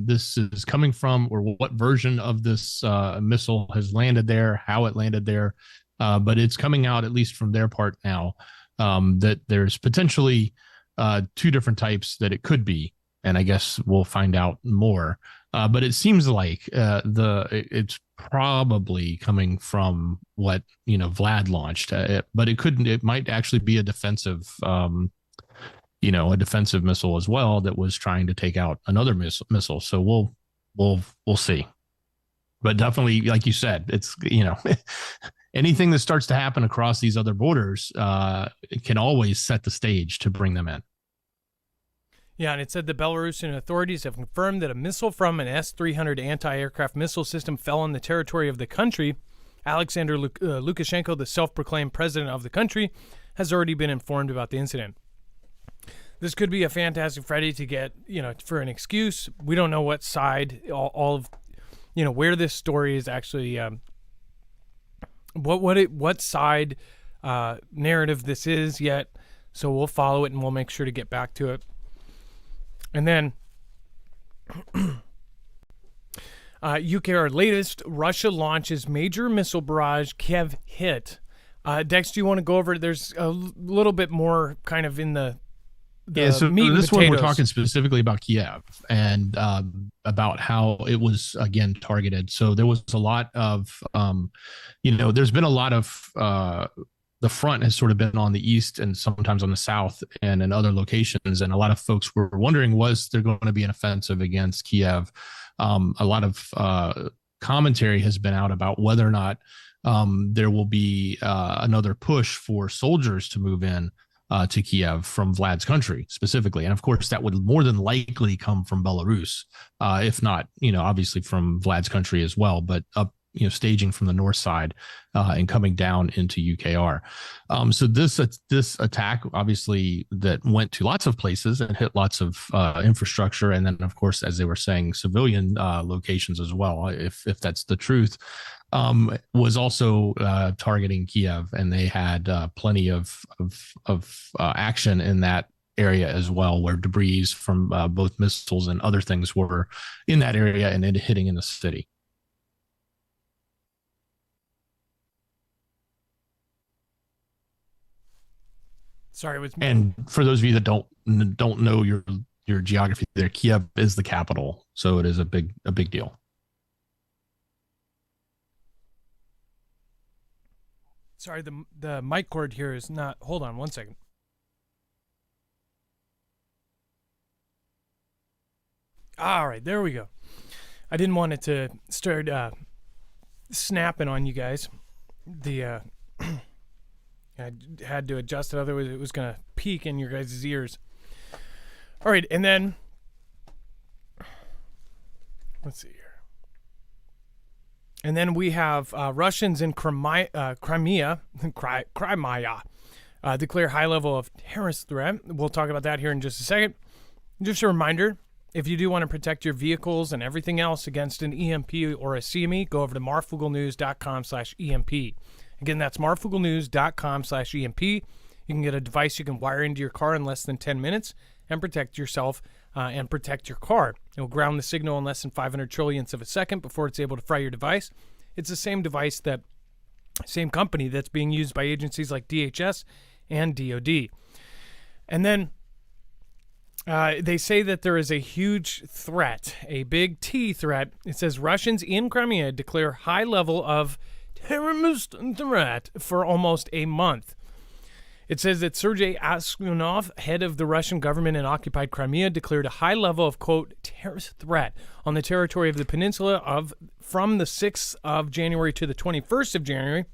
this is coming from or what version of this missile has landed there, how it landed there. But it's coming out, at least from their part now, that there's potentially two different types that it could be. And I guess we'll find out more. But it seems like it's probably coming from what, Vlad launched. But it might actually be a defensive missile as well that was trying to take out another missile. So we'll see. But definitely, like you said, it's, anything that starts to happen across these other borders it can always set the stage to bring them in. Yeah, and it said the Belarusian authorities have confirmed that a missile from an S-300 anti-aircraft missile system fell on the territory of the country. Alexander Lukashenko, the self-proclaimed president of the country, has already been informed about the incident. This could be a Fantastic Freddy to get, for an excuse. We don't know what side, all of, where this story is actually, what side narrative this is yet. So we'll follow it and we'll make sure to get back to it. And then, UK, our latest, Russia launches major missile barrage, Kiev hit. Dex, do you want to go over it? There's a little bit more kind of in the so meat this and one we're potatoes. talking specifically about Kiev and about how it was again targeted. So there was a lot of, there's been a lot of the front has sort of been on the east and sometimes on the south and in other locations, and a lot of folks were wondering, was there going to be an offensive against Kiev? A lot of commentary has been out about whether or not there will be another push for soldiers to move in to Kiev from Vlad's country specifically. And of course, that would more than likely come from Belarus, if not, obviously from Vlad's country as well, but up, staging from the north side and coming down into UKR. So this attack, obviously, that went to lots of places and hit lots of infrastructure. And then, of course, as they were saying, civilian locations as well, if that's the truth. Was also targeting Kiev, and they had plenty of action in that area as well, where debris from both missiles and other things were in that area and hitting in the city. Sorry, it was me. And for those of you that don't know your geography, there, Kiev is the capital, so it is a big deal. Sorry, the mic cord here is not. Hold on one second. All right, there we go. I didn't want it to start snapping on you guys. I had to adjust it, otherwise it was going to peak in your guys' ears. All right, and then let's see here. And then we have Russians in Crimea declare high level of terrorist threat. We'll talk about that here in just a second. Just a reminder, if you do want to protect your vehicles and everything else against an EMP or a CME, go over to marfuglenews.com/EMP. Again, that's marfuglenews.com/EMP. You can get a device you can wire into your car in less than 10 minutes and protect yourself and protect your car. It will ground the signal in less than 500 trillionths of a second before it's able to fry your device. It's the same device, same company that's being used by agencies like DHS and DOD. And then they say that there is a huge threat, a big T threat. It says Russians in Crimea declare high level of terrorist threat for almost a month. It says that Sergei Aksyonov, head of the Russian government in occupied Crimea, declared a high level of, quote, terrorist threat on the territory of the peninsula from the 6th of January to the 21st of January,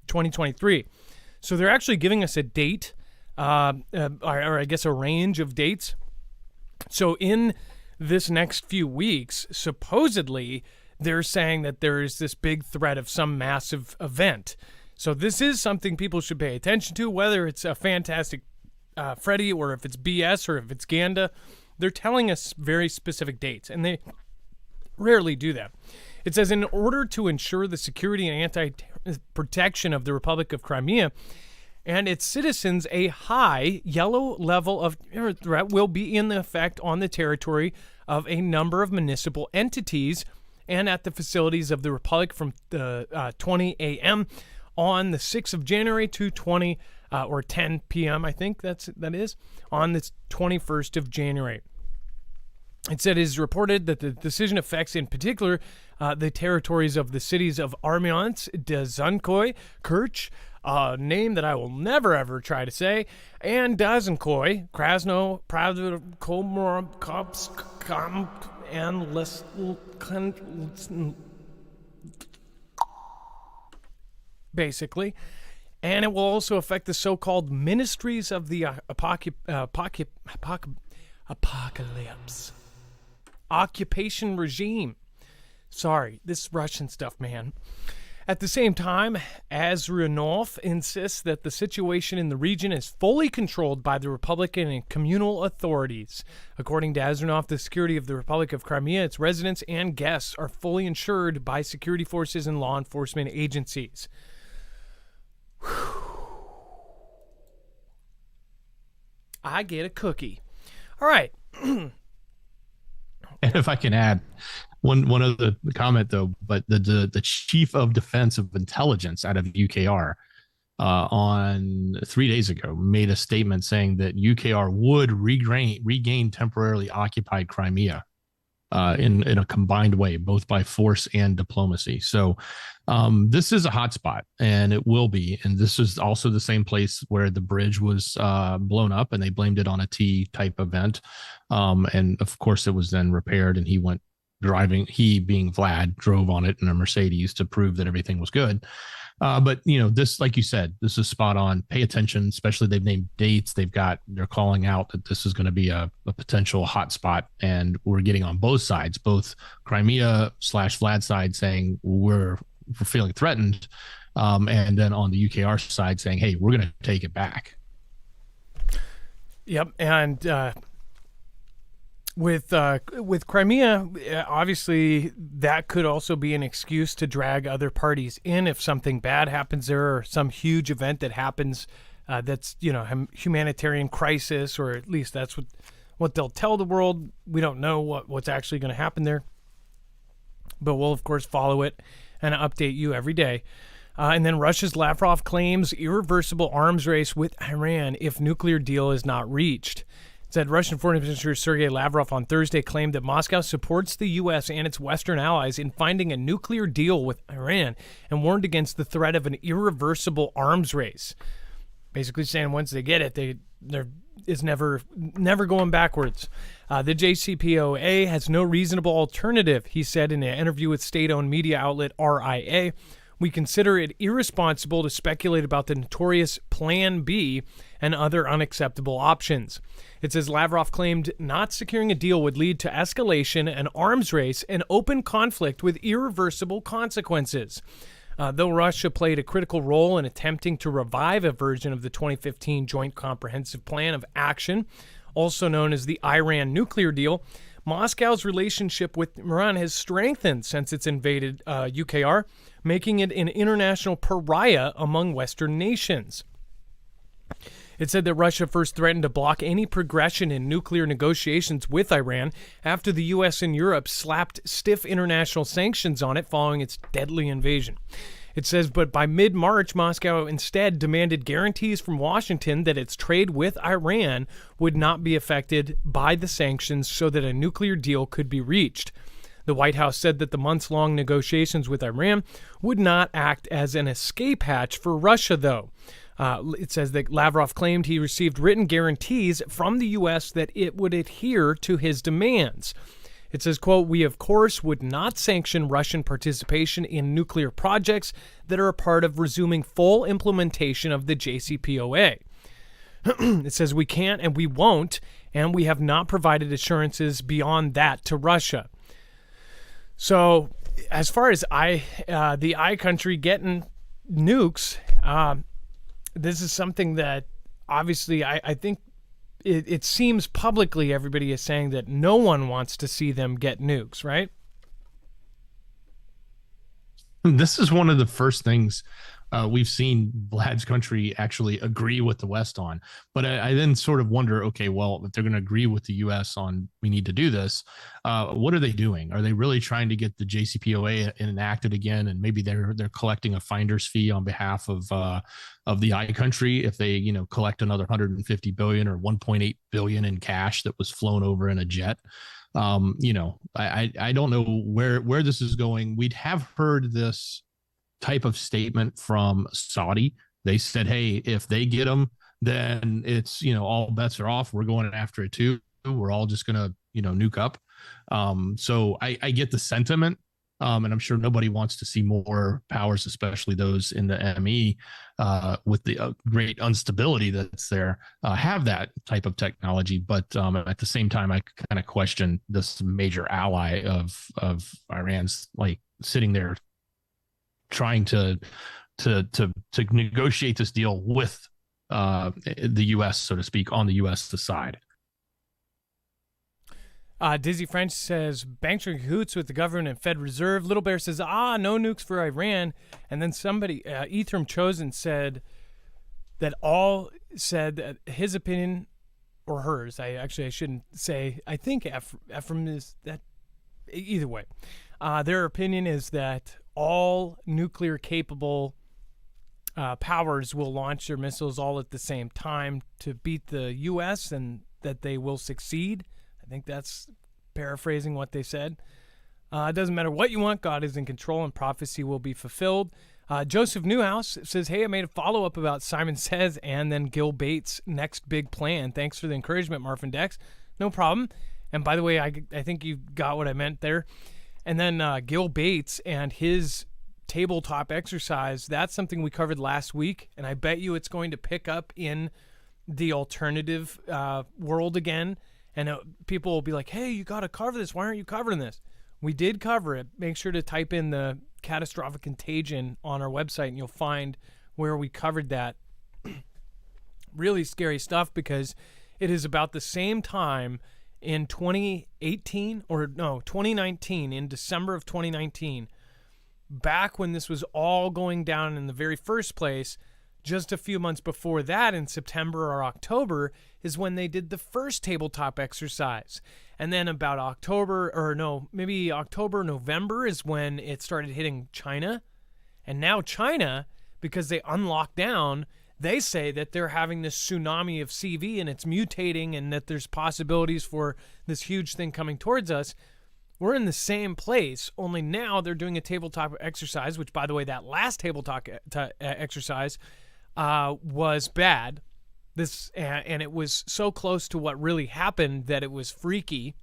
2023. So they're actually giving us a date, or I guess a range of dates. So in this next few weeks, supposedly, they're saying that there is this big threat of some massive event. So this is something people should pay attention to, whether it's a Fantastic Freddie or if it's BS or if it's Ganda. They're telling us very specific dates, and they rarely do that. It says, in order to ensure the security and anti-protection of the Republic of Crimea and its citizens, a high yellow level of threat will be in effect on the territory of a number of municipal entities and at the facilities of the Republic from 20 a.m. on the 6th of January to 20 or 10 p.m. I think that is on the 21st of January. It said it is reported that the decision affects in particular the territories of the cities of Armyansk, Dzunkoy, Kerch, a name that I will never ever try to say, and Dzunkoy, Krasno, Pravda, Komorkovsk, and basically. And it will also affect the so-called ministries of the apocalypse. Occupation regime. Sorry, this Russian stuff, man. At the same time, Azrionov insists that the situation in the region is fully controlled by the Republican and communal authorities. According to Azrionov, the security of the Republic of Crimea, its residents and guests are fully insured by security forces and law enforcement agencies. I get a cookie. All right. And if I can add one other comment, though, but the chief of defense of intelligence out of UKR on 3 days ago made a statement saying that UKR would regain temporarily occupied Crimea in a combined way, both by force and diplomacy. So this is a hotspot, and it will be. And this is also the same place where the bridge was blown up, and they blamed it on a T-type event. And of course, it was then repaired, and he went driving. He, being Vlad, drove on it in a Mercedes to prove that everything was good. But this, like you said, this is spot on. Pay attention, especially they've named dates. They're calling out that this is going to be a potential hotspot, and we're getting on both sides, both Crimea / Vlad side saying we're feeling threatened, and then on the UKR side saying, hey, we're going to take it back. Yep, and with Crimea, obviously that could also be an excuse to drag other parties in if something bad happens there or some huge event that happens that's humanitarian crisis, or at least that's what they'll tell the world. We don't know what's actually going to happen there, but we'll of course follow it and update you every day. And then Russia's Lavrov claims irreversible arms race with Iran if nuclear deal is not reached. Said Russian Foreign Minister Sergei Lavrov on Thursday claimed that Moscow supports the U.S. and its Western allies in finding a nuclear deal with Iran and warned against the threat of an irreversible arms race. Basically saying once they get it, there is never going backwards. The JCPOA has no reasonable alternative, he said in an interview with state-owned media outlet RIA. We consider it irresponsible to speculate about the notorious Plan B and other unacceptable options. It says Lavrov claimed not securing a deal would lead to escalation, an arms race, and open conflict with irreversible consequences. Though Russia played a critical role in attempting to revive a version of the 2015 Joint Comprehensive Plan of Action, also known as the Iran nuclear deal, Moscow's relationship with Iran has strengthened since it's invaded UKR, making it an international pariah among Western nations. It said that Russia first threatened to block any progression in nuclear negotiations with Iran after the U.S. and Europe slapped stiff international sanctions on it following its deadly invasion. It says, but by mid-March, Moscow instead demanded guarantees from Washington that its trade with Iran would not be affected by the sanctions so that a nuclear deal could be reached. The White House said that the months-long negotiations with Iran would not act as an escape hatch for Russia, though. It says that Lavrov claimed he received written guarantees from the U.S. that it would adhere to his demands. It says, quote, we of course would not sanction Russian participation in nuclear projects that are a part of resuming full implementation of the JCPOA. It says we can't and we won't, and we have not provided assurances beyond that to Russia. So as far as the I country getting nukes, this is something that obviously I think it seems publicly everybody is saying that no one wants to see them get nukes, right? This is one of the first things we've seen Vlad's country actually agree with the West on. But I then sort of wonder, okay, well, if they're going to agree with the U.S. on we need to do this, what are they doing? Are they really trying to get the JCPOA enacted again? And maybe they're collecting a finder's fee on behalf of the I country if they, you know, collect another 150 billion or 1.8 billion in cash that was flown over in a jet. You know, I don't know where this is going. We'd have heard this type of statement from Saudi. They said, hey, if they get them, then it's, you know, all bets are off. We're going after it too. We're all just going to, you know, nuke up. So I get the sentiment. And I'm sure nobody wants to see more powers, especially those in the ME, with the great instability that's there, have that type of technology. But at the same time, I kind of question this major ally of Iran's, like, sitting there trying to negotiate this deal with the U.S., so to speak, on the U.S. side. Dizzy French says, banks are in cahoots with the government and Fed Reserve. Little Bear says, no nukes for Iran. And then somebody, Ethereum Chosen, said that his opinion, or hers, I shouldn't say, I think Ephraim is that, either way. Their opinion is that all nuclear capable powers will launch their missiles all at the same time to beat the U.S. and that they will succeed. I think that's paraphrasing what they said. It doesn't matter what you want. God is in control and prophecy will be fulfilled. Joseph Newhouse says, hey, I made a follow-up about Simon Says and then Gil Bates' next big plan. Thanks for the encouragement, Marf and Dex. No problem. And by the way, I think you got what I meant there. And then Gil Bates and his tabletop exercise, that's something we covered last week. And I bet you it's going to pick up in the alternative world again. And people will be like, hey, you got to cover this. Why aren't you covering this? We did cover it. Make sure to type in the catastrophic contagion on our website, and you'll find where we covered that. Really scary stuff, because it is about the same time in 2019, in December of 2019, back when this was all going down in the very first place. Just a few months before that, in September or October, is when they did the first tabletop exercise. And then about October, November is when it started hitting China. And now China, because they unlocked down, they say that they're having this tsunami of CV and it's mutating and that there's possibilities for this huge thing coming towards us. We're in the same place, only now they're doing a tabletop exercise, which, by the way, that last tabletop exercise was bad. And it was so close to what really happened that it was freaky.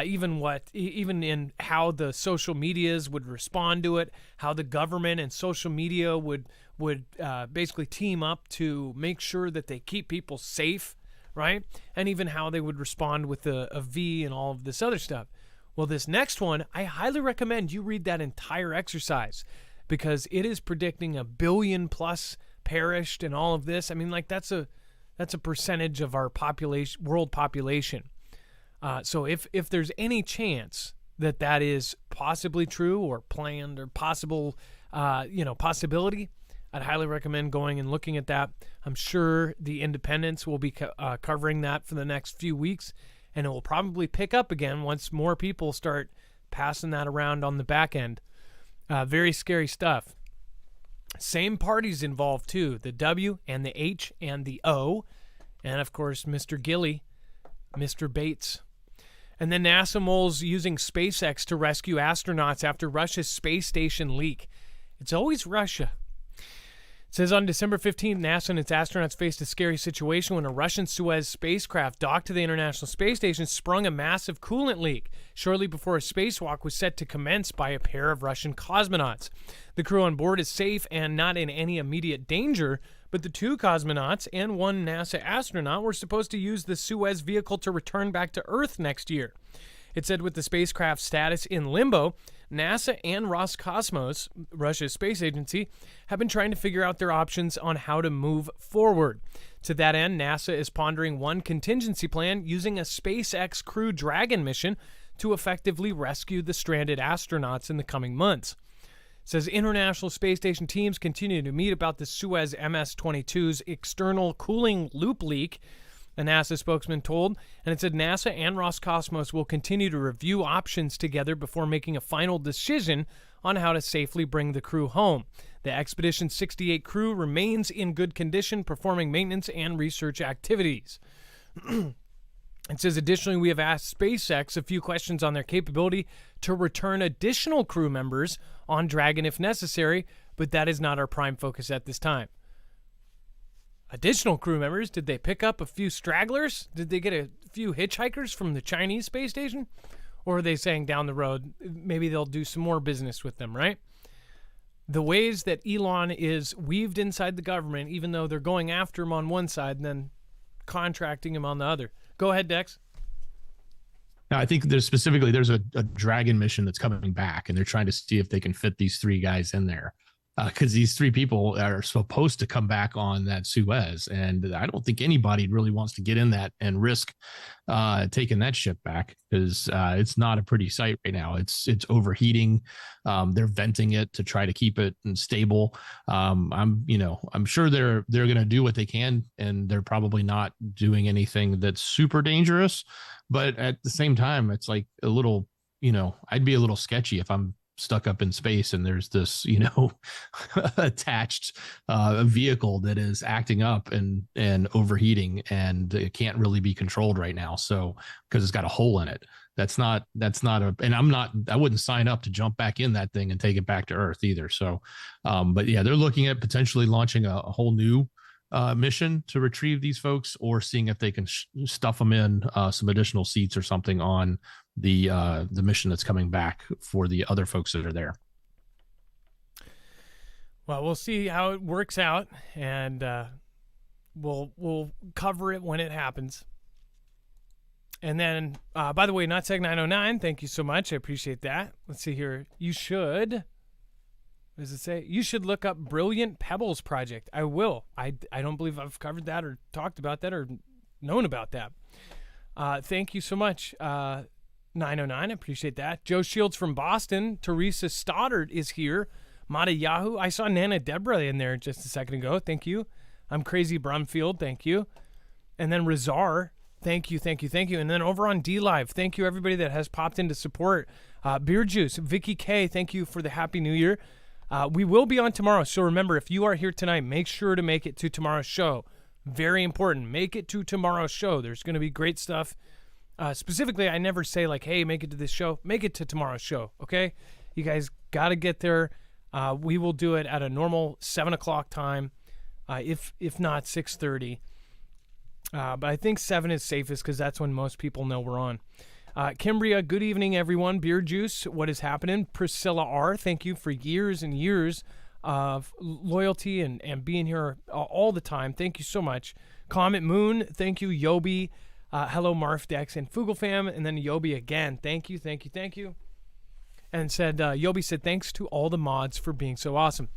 Even in how the social medias would respond to it, how the government and social media would basically team up to make sure that they keep people safe, right? And even how they would respond with a V and all of this other stuff. Well, this next one, I highly recommend you read that entire exercise, because it is predicting 1 billion plus perished and all of this. I mean, like, that's a percentage of our world population. So if there's any chance that is possibly true or planned or possible, possibility, I'd highly recommend going and looking at that. I'm sure the Independents will be covering that for the next few weeks, and it will probably pick up again once more people start passing that around on the back end. Very scary stuff. Same parties involved too, the W and the H and the O, and of course Mr. Gilly, Mr. Bates. And then NASA moles using SpaceX to rescue astronauts after Russia's space station leak. It's always Russia. It says on December 15th, NASA and its astronauts faced a scary situation when a Russian Soyuz spacecraft docked to the International Space Station sprung a massive coolant leak shortly before a spacewalk was set to commence by a pair of Russian cosmonauts. The crew on board is safe and not in any immediate danger, but the 2 cosmonauts and 1 NASA astronaut were supposed to use the Soyuz vehicle to return back to Earth next year. It said with the spacecraft's status in limbo, NASA and Roscosmos, Russia's space agency, have been trying to figure out their options on how to move forward. To that end, NASA is pondering one contingency plan using a SpaceX Crew Dragon mission to effectively rescue the stranded astronauts in the coming months. It says International Space Station teams continue to meet about the Suez MS-22's external cooling loop leak, a NASA spokesman told, and it said NASA and Roscosmos will continue to review options together before making a final decision on how to safely bring the crew home. The Expedition 68 crew remains in good condition, performing maintenance and research activities. It says, additionally, we have asked SpaceX a few questions on their capability to return additional crew members on Dragon if necessary, but that is not our prime focus at this time. Additional crew members? Did they pick up a few stragglers? Did they get a few hitchhikers from the Chinese space station? Or are they saying down the road, maybe they'll do some more business with them, right? The ways that Elon is weaved inside the government, even though they're going after him on one side and then contracting him on the other. Go ahead, Dex. Now, I think there's a Dragon mission that's coming back, and they're trying to see if they can fit these three guys in there. Because these three people are supposed to come back on that Suez, and I don't think anybody really wants to get in that and risk taking that ship back, because it's not a pretty sight right now. It's overheating. They're venting it to try to keep it stable. I'm sure they're going to do what they can, and they're probably not doing anything that's super dangerous. But at the same time, it's like a little, I'd be a little sketchy if I'm stuck up in space and there's this attached vehicle that is acting up and overheating, and it can't really be controlled right now, so because it's got a hole in it. I wouldn't sign up to jump back in that thing and take it back to Earth either. So but yeah, they're looking at potentially launching a whole new mission to retrieve these folks, or seeing if they can stuff them in some additional seats or something on the mission that's coming back for the other folks that are there. Well, we'll see how it works out, and we'll cover it when it happens. And then, by the way, NotSeg909, thank you so much. I appreciate that. Let's see here. What does it say? You should look up Brilliant Pebbles Project. I will. I don't believe I've covered that or talked about that or known about that. Thank you so much, 909. I appreciate that. Joe Shields from Boston. Teresa Stoddard is here. Mata Yahoo. I saw Nana Debra in there just a second ago. Thank you. I'm Crazy Brumfield. Thank you. And then Razar. Thank you. And then over on DLive, thank you everybody that has popped in to support. Beer Juice. Vicky K, thank you for the Happy New Year. We will be on tomorrow, so remember, if you are here tonight, make sure to make it to tomorrow's show. Very important. Make it to tomorrow's show. There's going to be great stuff. Specifically, I never say, like, hey, make it to this show. Make it to tomorrow's show, okay? You guys got to get there. We will do it at a normal 7 o'clock time, if not 6:30. But I think 7 is safest because that's when most people know we're on. Kimbria, good evening, everyone. Beer Juice, what is happening? Priscilla R., thank you for years and years of loyalty and being here all the time. Thank you so much. Comet Moon, thank you. Yobi, hello, Marf, Dex, and Foogle fam. And then Yobi again, thank you. And said, Yobi said, thanks to all the mods for being so awesome.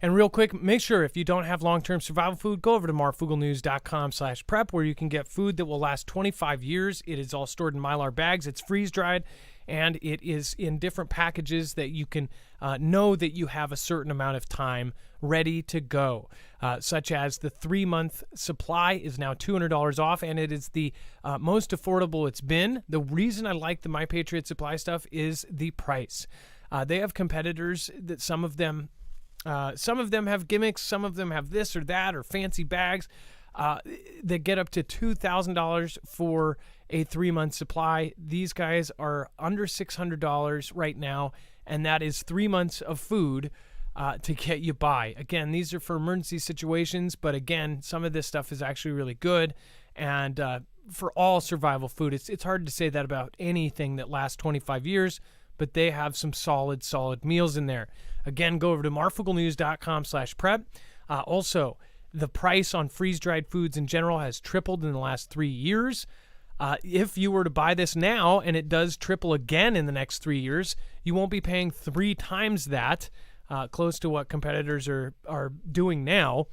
And real quick, make sure if you don't have long-term survival food, go over to marfugglenews.com/prep, where you can get food that will last 25 years. It is all stored in Mylar bags. It's freeze-dried, and it is in different packages that you can know that you have a certain amount of time ready to go, such as the 3-month supply is now $200 off, and it is the most affordable it's been. The reason I like the My Patriot Supply stuff is the price. They have competitors that some of them have gimmicks, some of them have this or that or fancy bags that get up to $2,000 for a 3-month supply. These guys are under $600 right now, and that is 3 months of food to get you by. Again, these are for emergency situations, but again, some of this stuff is actually really good. And for all survival food, it's hard to say that about anything that lasts 25 years, but they have some solid meals in there. Again, go over to marfugglenews.com/prep. Also, the price on freeze-dried foods in general has tripled in the last 3 years. If you were to buy this now and it does triple again in the next 3 years, you won't be paying 3 times that, close to what competitors are doing now.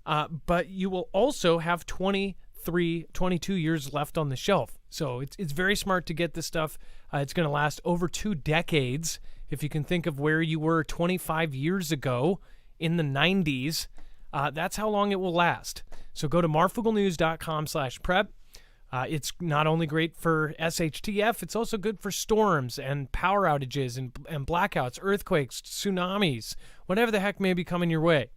But you will also have 22 years left on the shelf. So it's very smart to get this stuff. It's going to last over 2 decades. If you can think of where you were 25 years ago in the 90s, that's how long it will last. So go to marfooglenews.com/prep. It's not only great for SHTF, it's also good for storms and power outages and blackouts, earthquakes, tsunamis, whatever the heck may be coming your way.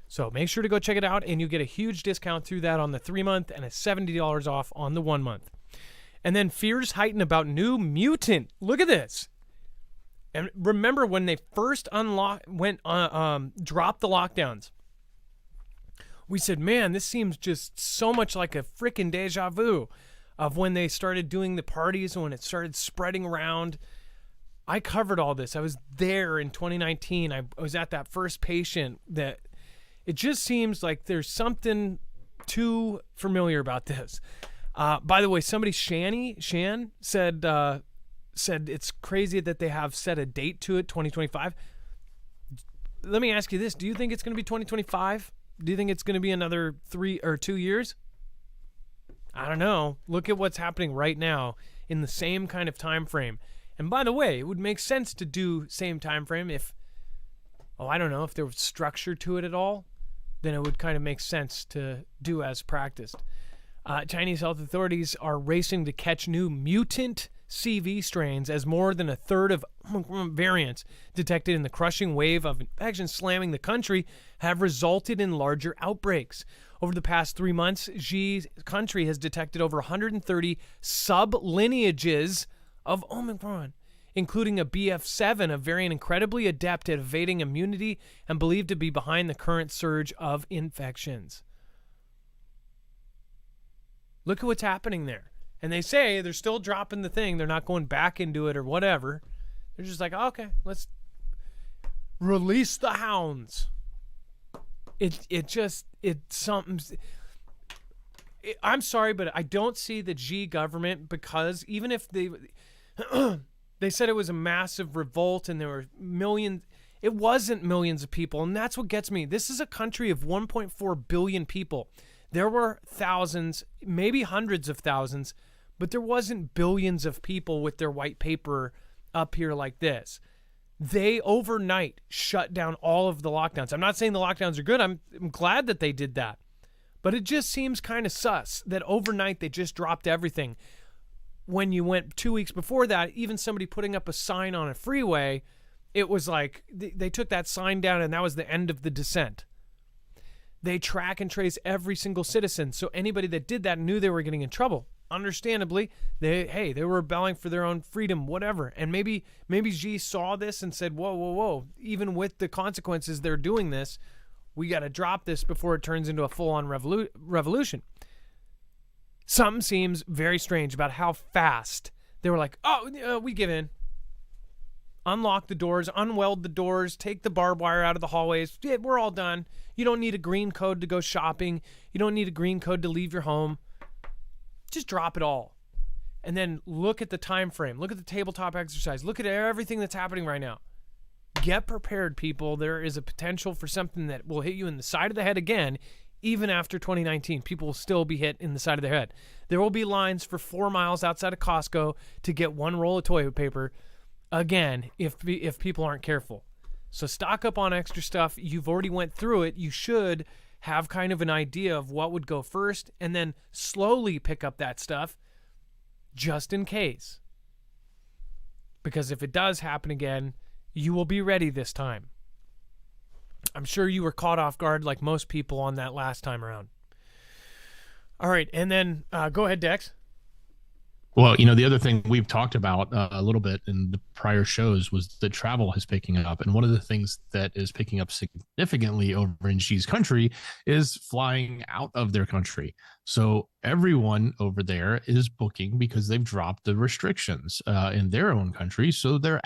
So make sure to go check it out, and you get a huge discount through that on the 3-month and a $70 off on the 1-month. And then fears heighten about new mutant. Look at this. And remember when they first dropped the lockdowns, we said, man, this seems just so much like a freaking deja vu of when they started doing the parties and when it started spreading around. I covered all this. I was there in 2019. I was at that first patient. That it just seems like there's something too familiar about this. By the way, somebody, Shan, said it's crazy that they have set a date to it, 2025. Let me ask you this. Do you think it's going to be 2025? Do you think it's going to be another 3 or 2 years? I don't know. Look at what's happening right now in the same kind of time frame. And by the way, it would make sense to do same time frame if, I don't know, if there was structure to it at all, then it would kind of make sense to do as practiced. Chinese health authorities are racing to catch new mutant CV strains as more than a third of variants detected in the crushing wave of infections slamming the country have resulted in larger outbreaks. Over the past 3 months, Xi's country has detected over 130 sublineages of Omicron, including a BF7, a variant incredibly adept at evading immunity and believed to be behind the current surge of infections. Look at what's happening there. And they say they're still dropping the thing. They're not going back into it or whatever. They're just like, okay, let's release the hounds. I'm sorry, but I don't see the Xi government, because even if they said it was a massive revolt and there were millions, it wasn't millions of people. And that's what gets me. This is a country of 1.4 billion people. There were thousands, maybe hundreds of thousands, but there wasn't billions of people with their white paper up here like this. They overnight shut down all of the lockdowns. I'm not saying the lockdowns are good. I'm glad that they did that. But it just seems kind of sus that overnight they just dropped everything. When you went 2 weeks before that, even somebody putting up a sign on a freeway, it was like they took that sign down and that was the end of the descent. They track and trace every single citizen. So anybody that did that knew they were getting in trouble. Understandably, they were rebelling for their own freedom, whatever. And maybe Xi saw this and said, whoa, even with the consequences they're doing this, we got to drop this before it turns into a full-on revolution. Something seems very strange about how fast they were like, we give in. Unlock the doors, unweld the doors, take the barbed wire out of the hallways. Yeah, we're all done. You don't need a green code to go shopping. You don't need a green code to leave your home. Just drop it all. And then look at the time frame. Look at the tabletop exercise. Look at everything that's happening right now. Get prepared, people. There is a potential for something that will hit you in the side of the head again. Even after 2019, people will still be hit in the side of their head. There will be lines for 4 miles outside of Costco to get 1 roll of toilet paper. Again, if people aren't careful. So stock up on extra stuff. You've already went through it. You should have kind of an idea of what would go first, and then slowly pick up that stuff just in case. Because if it does happen again, you will be ready this time. I'm sure you were caught off guard like most people on that last time around. All right, and then go ahead, Dex. Well, the other thing we've talked about a little bit in the prior shows was that travel is picking up. And one of the things that is picking up significantly over in Xi's country is flying out of their country. So everyone over there is booking because they've dropped the restrictions in their own country. So their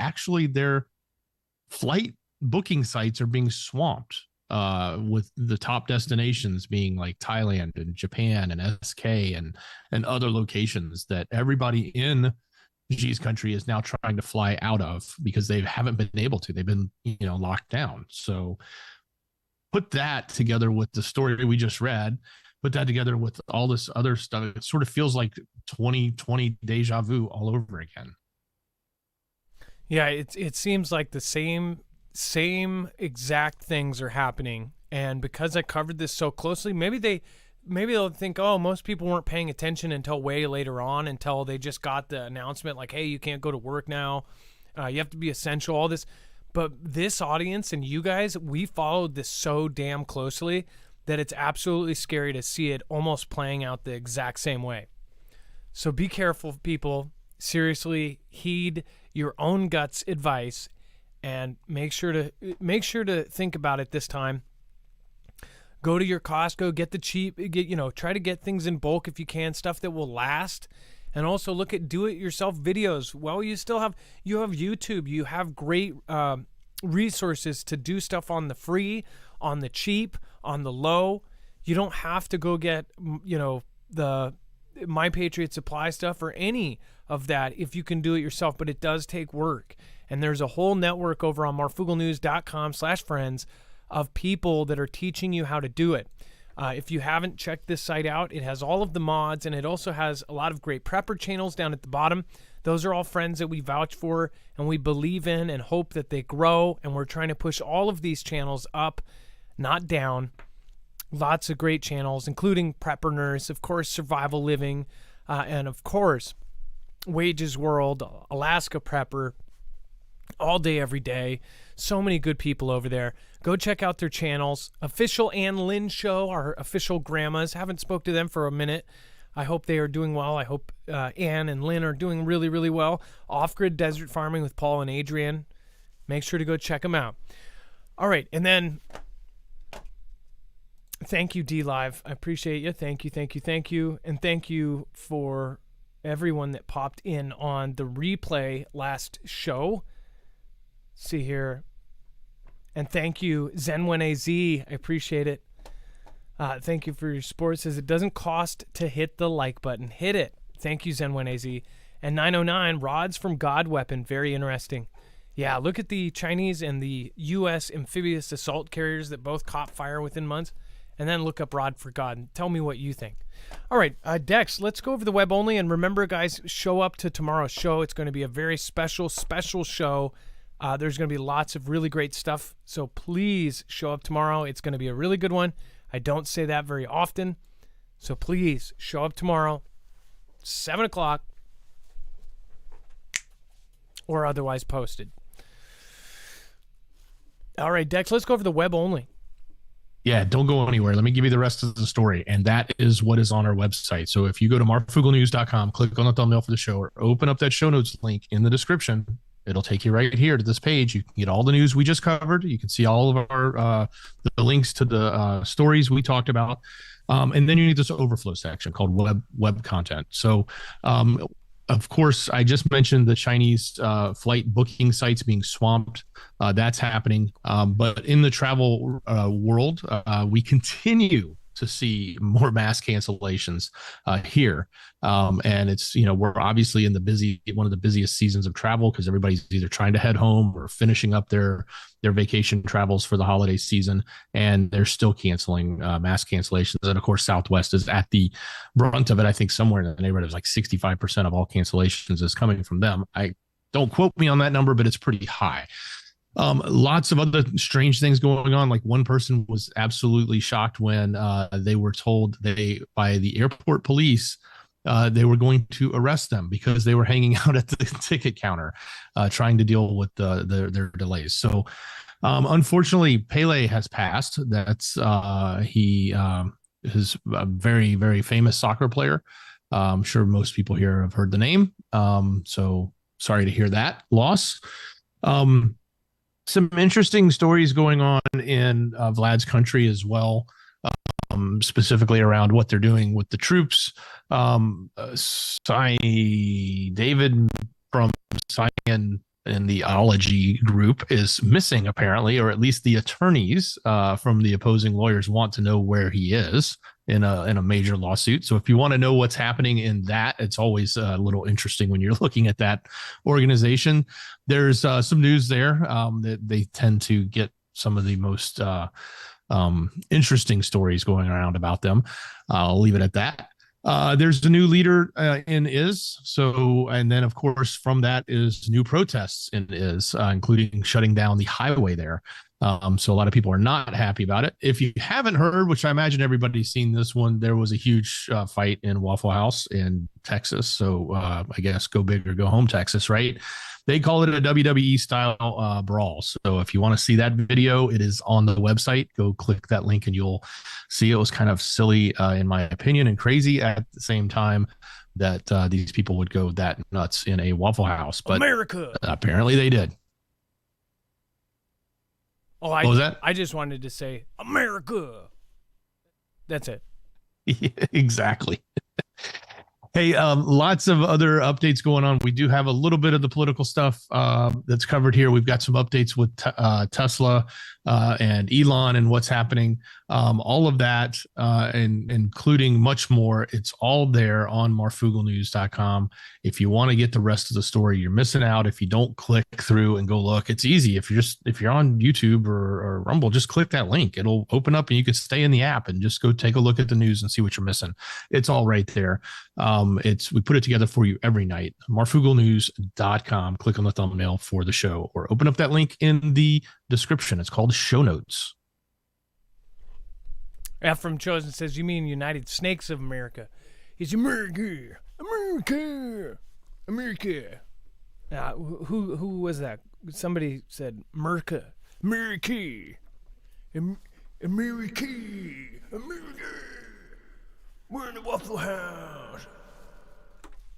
flight booking sites are being swamped. with the top destinations being like Thailand and Japan and SK and other locations that everybody in G's country is now trying to fly out of because they haven't been able to. They've been, locked down. So put that together with the story we just read, put that together with all this other stuff. It sort of feels like 2020 deja vu all over again. Yeah, it seems like the same exact things are happening. And because I covered this so closely, maybe they'll think, oh, most people weren't paying attention until way later on, until they just got the announcement like, hey, you can't go to work now. You have to be essential, all this. But this audience and you guys, we followed this so damn closely that it's absolutely scary to see it almost playing out the exact same way. So be careful, people. Seriously, heed your own gut's advice and make sure to think about it this time. Go to your Costco, get the cheap, try to get things in bulk if you can, stuff that will last. And also look at do-it-yourself videos. Well, you have YouTube. You have great resources to do stuff on the free, on the cheap, on the low. You don't have to go get, the My Patriot Supply stuff or any of that if you can do it yourself, but it does take work. And there's a whole network over on marfooglenews.com/friends of people that are teaching you how to do it. If you haven't checked this site out, it has all of the mods, and it also has a lot of great prepper channels down at the bottom. Those are all friends that we vouch for and we believe in and hope that they grow, and we're trying to push all of these channels up, not down. Lots of great channels, including Prepper Nurse, of course, Survival Living, and of course, Wages World, Alaska Prepper, all day, every day. So many good people over there. Go check out their channels. Official Ann Lynn Show, our official grandmas. Haven't spoke to them for a minute. I hope they are doing well. I hope Ann and Lynn are doing really, really well. Off-Grid Desert Farming with Paul and Adrian. Make sure to go check them out. All right, and then thank you, D-Live. I appreciate you. Thank you, thank you, thank you. And thank you for everyone that popped in on the replay last show. See here. And thank you, ZenWenAZ. I appreciate it. Thank you for your support. It says it doesn't cost to hit the like button. Hit it. Thank you, ZenWenAZ. And 909, rods from God Weapon. Very interesting. Yeah, look at the Chinese and the U.S. amphibious assault carriers that both caught fire within months. And then look up Rod for God and tell me what you think. All right, Dex, let's go over the web only. And remember, guys, show up to tomorrow's show. It's going to be a very special show. There's going to be lots of really great stuff. So please show up tomorrow. It's going to be a really good one. I don't say that very often. So please show up tomorrow, 7 o'clock, or otherwise posted. All right, Dex, let's go over the web only. Yeah, don't go anywhere. Let me give you the rest of the story. And that is what is on our website. So if you go to marfooglenews.com, click on the thumbnail for the show, or open up that show notes link in the description, it'll take you right here to this page. You can get all the news we just covered. You can see all of our the links to the stories we talked about. And then you need this overflow section called web content. So of course, I just mentioned the Chinese flight booking sites being swamped. That's happening. But in the travel world, we continue to see more mass cancellations here. And it's, we're obviously in one of the busiest seasons of travel because everybody's either trying to head home or finishing up their vacation travels for the holiday season. And they're still canceling mass cancellations. And of course, Southwest is at the brunt of it. I think somewhere in the neighborhood of like 65% of all cancellations is coming from them. Don't quote me on that number, but it's pretty high. Lots of other strange things going on. Like one person was absolutely shocked when they were told by the airport police they were going to arrest them because they were hanging out at the ticket counter trying to deal with their delays. So unfortunately, Pele has passed. That's he is a very, very famous soccer player. I'm sure most people here have heard the name. So sorry to hear that loss. Some interesting stories going on in Vlad's country as well, specifically around what they're doing with the troops. David from Cyan in the ology group is missing, apparently, or at least the attorneys from the opposing lawyers want to know where he is in a major lawsuit. So if you want to know what's happening in that, it's always a little interesting when you're looking at that organization. There's some news there that they tend to get some of the most interesting stories going around about them. I'll leave it at that. There's a new leader in Is. So, and then of course from that is new protests in Is, including shutting down the highway there. So a lot of people are not happy about it. If you haven't heard, which I imagine everybody's seen this one, there was a huge fight in Waffle House in Texas. So I guess go big or go home, Texas, right? They call it a WWE style brawl. So if you want to see that video, it is on the website. Go click that link and you'll see it was kind of silly, in my opinion, and crazy at the same time that these people would go that nuts in a Waffle House. But America. Apparently they did. Oh, what was that? I just wanted to say America. That's it. Yeah, exactly. Hey, lots of other updates going on. We do have a little bit of the political stuff that's covered here. We've got some updates with Tesla and Elon and what's happening. All of that, and including much more, it's all there on marfooglenews.com. If you want to get the rest of the story, you're missing out if you don't click through and go look. It's easy. If you're on YouTube or Rumble, just click that link. It'll open up and you can stay in the app and just go take a look at the news and see what you're missing. It's all right there. We put it together for you every night. marfooglenews.com. Click on the thumbnail for the show or open up that link in the description. It's called show notes. F from Chosen says, you mean United Snakes of America. It's America. America. America. Who was that? Somebody said Merca. America. America. America. We're in the Waffle House.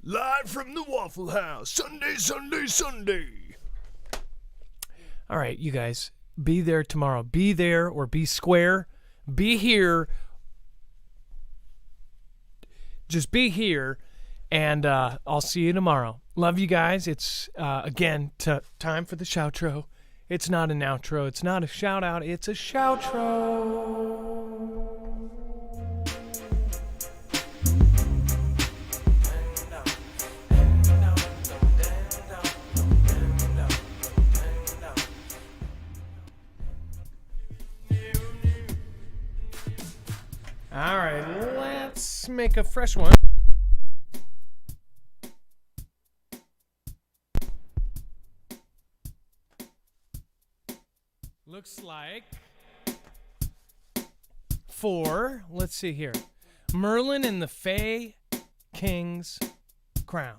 Live from the Waffle House. Sunday, Sunday, Sunday. All right, you guys, be there tomorrow. Be there or be square. Be here. Just be here, and I'll see you tomorrow. Love you guys. It's, again, time for the shoutro. It's not an outro. It's not a shout-out. It's a shoutro. All right, let's make a fresh one. Looks like for, let's see here, Merlin and the Fey King's Crown.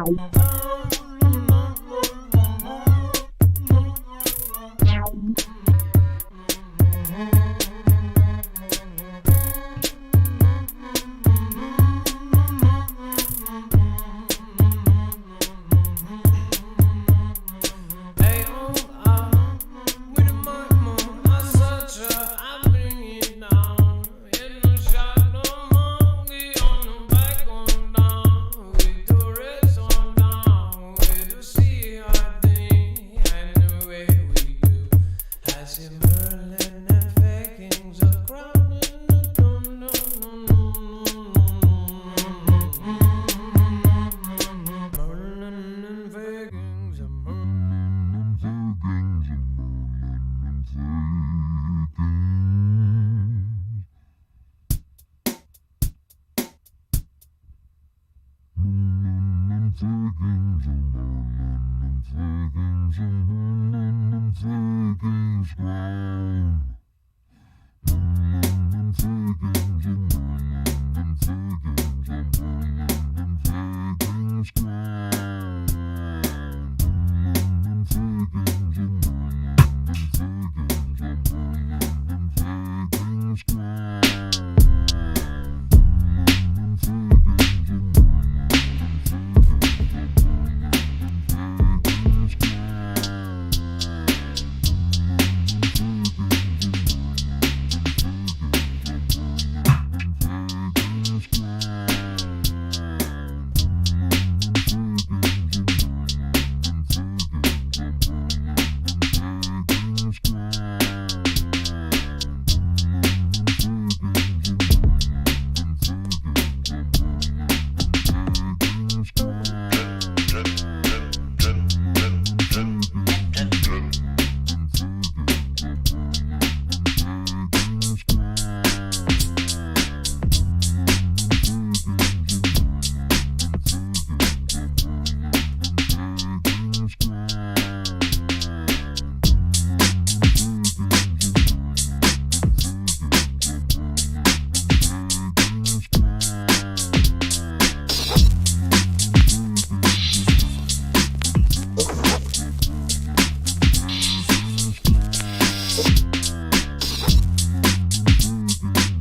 Squad.